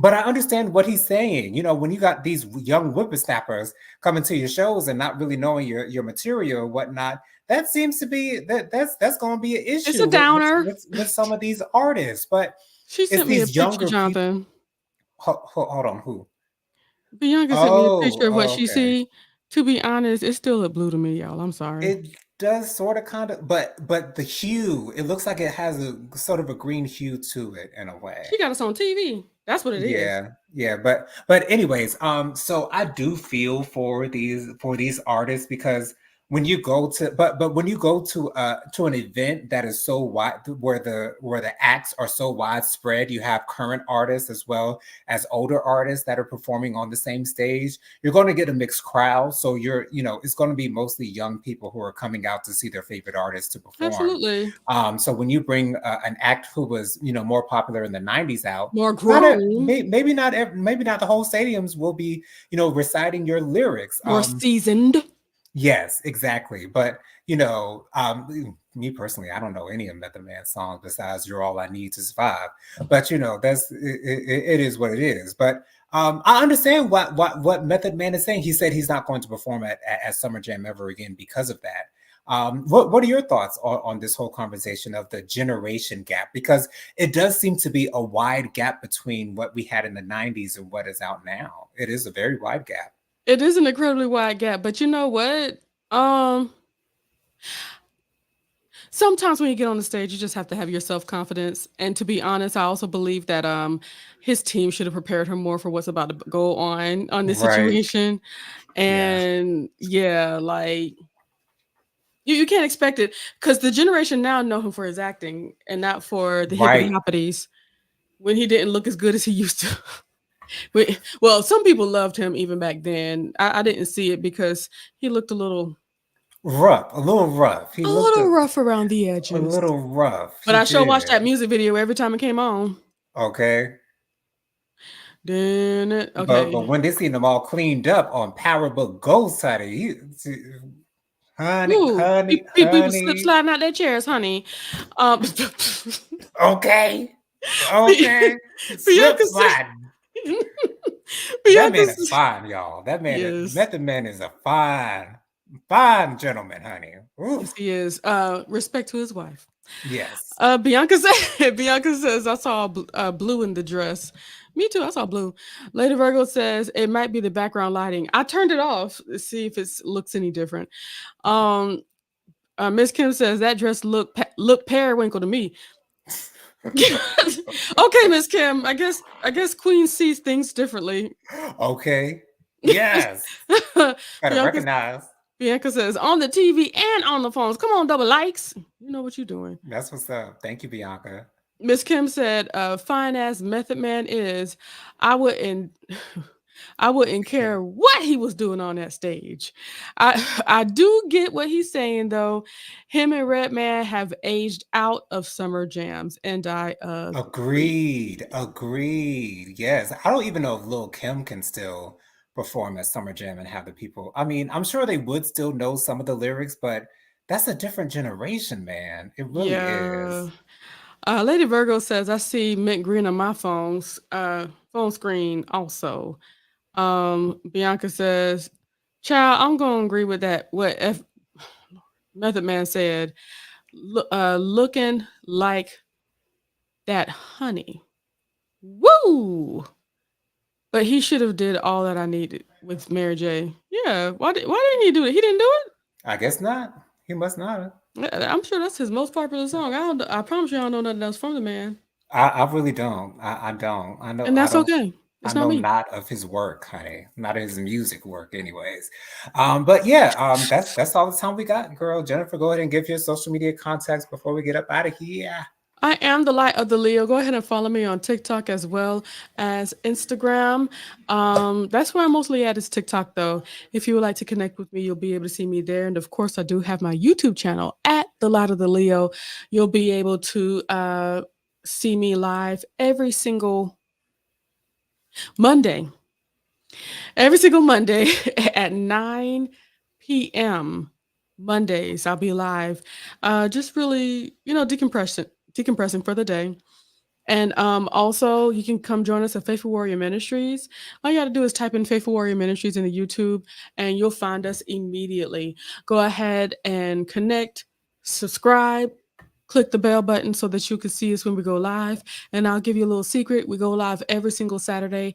A: But I understand what he's saying. You know, when you got these young whippersnappers coming to your shows and not really knowing your material or whatnot, that seems to be that's going to be an
B: It's a
A: issue
B: downer.
A: with some of these artists. But
B: She
A: it's
B: sent me a
A: these
B: picture,
A: younger people.
B: Jonathan.
A: Hold on, who?
B: Bianca sent me a
A: Oh,
B: picture of what
A: oh,
B: she
A: okay.
B: see. To be honest, it's still a blue to me, y'all. I'm sorry.
A: It does sort of kind of, but the hue, it looks like it has a sort of a green hue to it in a way.
B: She got us on TV. That's what it is.
A: Yeah, but anyways, so I do feel for these artists because when you go to but when you go to an event that is so wide where the acts are so widespread, you have current artists as well as older artists that are performing on the same stage, you're going to get a mixed crowd. So it's going to be mostly young people who are coming out to see their favorite artists to perform.
B: Absolutely.
A: So when you bring an act who was more popular in the 90s out,
B: More
A: not
B: grown,
A: maybe not maybe not the whole stadiums will be reciting your lyrics.
B: more seasoned.
A: Yes, exactly. But me personally, I don't know any of Method Man's songs besides "You're All I Need to Survive." But that's it is what it is. But I understand what Method Man is saying. He said he's not going to perform at Summer Jam ever again because of that. What are your thoughts on this whole conversation of the generation gap? Because it does seem to be a wide gap between what we had in the 90s and what is out now. It is a very wide gap.
B: It is an incredibly wide gap, but you know what? Um, Sometimes when you get on the stage, you just have to have your self-confidence. And to be honest, I also believe that his team should have prepared him more for what's about to go on this
A: Right.
B: situation.
A: Yeah.
B: And yeah, like you can't expect it because the generation now know him for his acting and not for the hippity
A: Right.
B: hoppities when he didn't look as good as he used to. Well, some people loved him even back then. I didn't see it because he looked
A: Rough, a little rough. He
B: a
A: looked
B: little rough around the
A: a
B: edges.
A: little rough.
B: But
A: He
B: I sure watched
A: did.
B: that music video every time it came on.
A: Okay.
B: Then
A: But
B: okay.
A: when they seen them all cleaned up on Power Book Gold side,
B: Ooh, people slip
A: honey.
B: sliding out their chairs, honey. Um,
A: Okay.
B: Bi-
A: Okay. Slip
B: Bianca said.
A: sliding. That
B: Bianca
A: man is
B: said,
A: fine, y'all.
B: yes,
A: Method Man is a fine gentleman, honey.
B: yes,
A: Oof.
B: he is. Respect to his wife.
A: Yes.
B: Bianca said. Bianca says I saw blue in the dress. Me too. I saw blue. Lady Virgo says it might be the background lighting. I turned it off to see if it looks any different. Um, Miss Kim says that dress look periwinkle to me. Okay, Miss Kim. I guess Queen sees things differently.
A: Okay. Yes. Gotta
B: Bianca,
A: recognize.
B: Bianca says on the TV and on the phones. Come on, double likes. You know what you're doing.
A: That's what's up. Thank you, Bianca.
B: Miss Kim said, "Fine as Method Man is, I wouldn't, I wouldn't care what he was doing on that stage. I do get what he's saying though. Him and Redman have aged out of summer jams, and I agree.
A: Agreed. Yes. I don't even know if Lil Kim can still perform at Summer Jam and have the people. I mean, I'm sure they would still know some of the lyrics, but that's a different generation, man. It really
B: Yeah."
A: is.
B: Lady Virgo says, "I see mint green on my phone screen also." Bianca says, "Child, I'm gonna agree with that. What F Method Man said, looking like that honey. Woo! But he should have did all that I needed with Mary J. Yeah, why didn't he do it? He didn't do it?
A: I guess not. He must not.
B: I'm sure that's his most popular song. I promise you I don't know nothing else from the man.
A: I really don't. I don't. I know
B: And
A: I
B: that's
A: don't
B: okay.
A: I
B: It's not
A: know
B: me.
A: not of his work, honey. Not of his music work, anyways. But yeah, that's all the time we got, girl. Jennifer, go ahead and give your social media contacts before we get up out of here.
B: I am the light of the Leo. Go ahead and follow me on TikTok as well as Instagram. That's where I'm mostly at is TikTok though. If you would like to connect with me, you'll be able to see me there. And of course, I do have my YouTube channel at the light of the Leo. You'll be able to see me live every single Monday. Every single Monday at 9 p.m. Mondays, I'll be live. Just really, decompressing for the day. And also, you can come join us at Faithful Warrior Ministries. All you got to do is type in Faithful Warrior Ministries in the YouTube, and you'll find us immediately. Go ahead and connect, subscribe, click the bell button so that you can see us when we go live. And I'll give you a little secret. We go live every single Saturday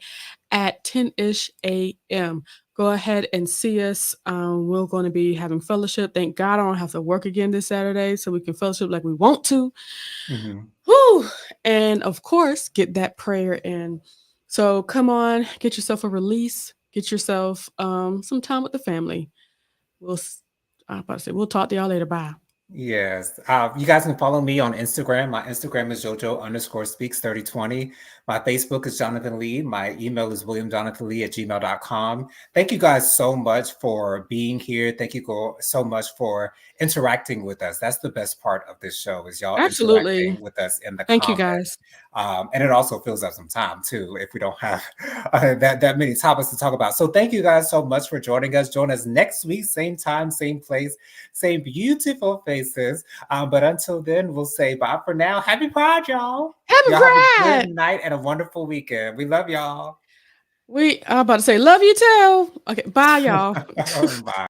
B: at 10-ish a.m. Go ahead and see us. We're going to be having fellowship. Thank God I don't have to work again this Saturday, so we can fellowship like we want to.
A: Mhm.
B: Whew. And of course, get that prayer in. So come on, get yourself a release. Get yourself some time with the family. I'm about to say, we'll talk to y'all later. Bye.
A: Yes. You guys can follow me on Instagram. My Instagram is JoJo_speaks3020. My Facebook is Jonathan Lee. My email is williamjonathanlee@gmail.com. Thank you guys so much for being here. Thank you so much for interacting with us. That's the best part of this show is y'all
B: Absolutely.
A: interacting with us in the
B: Thank you,
A: comments.
B: guys.
A: And it also fills up some time too if we don't have that many topics to talk about. So thank you guys so much for joining us. Join us next week, same time, same place, same beautiful faces. But until then, we'll say bye for now. Happy Pride, y'all.
B: Happy
A: Y'all have a
B: Pride.
A: good night and a wonderful weekend. We love y'all.
B: I'm about to say, love you too. Okay, bye, y'all.
A: Bye.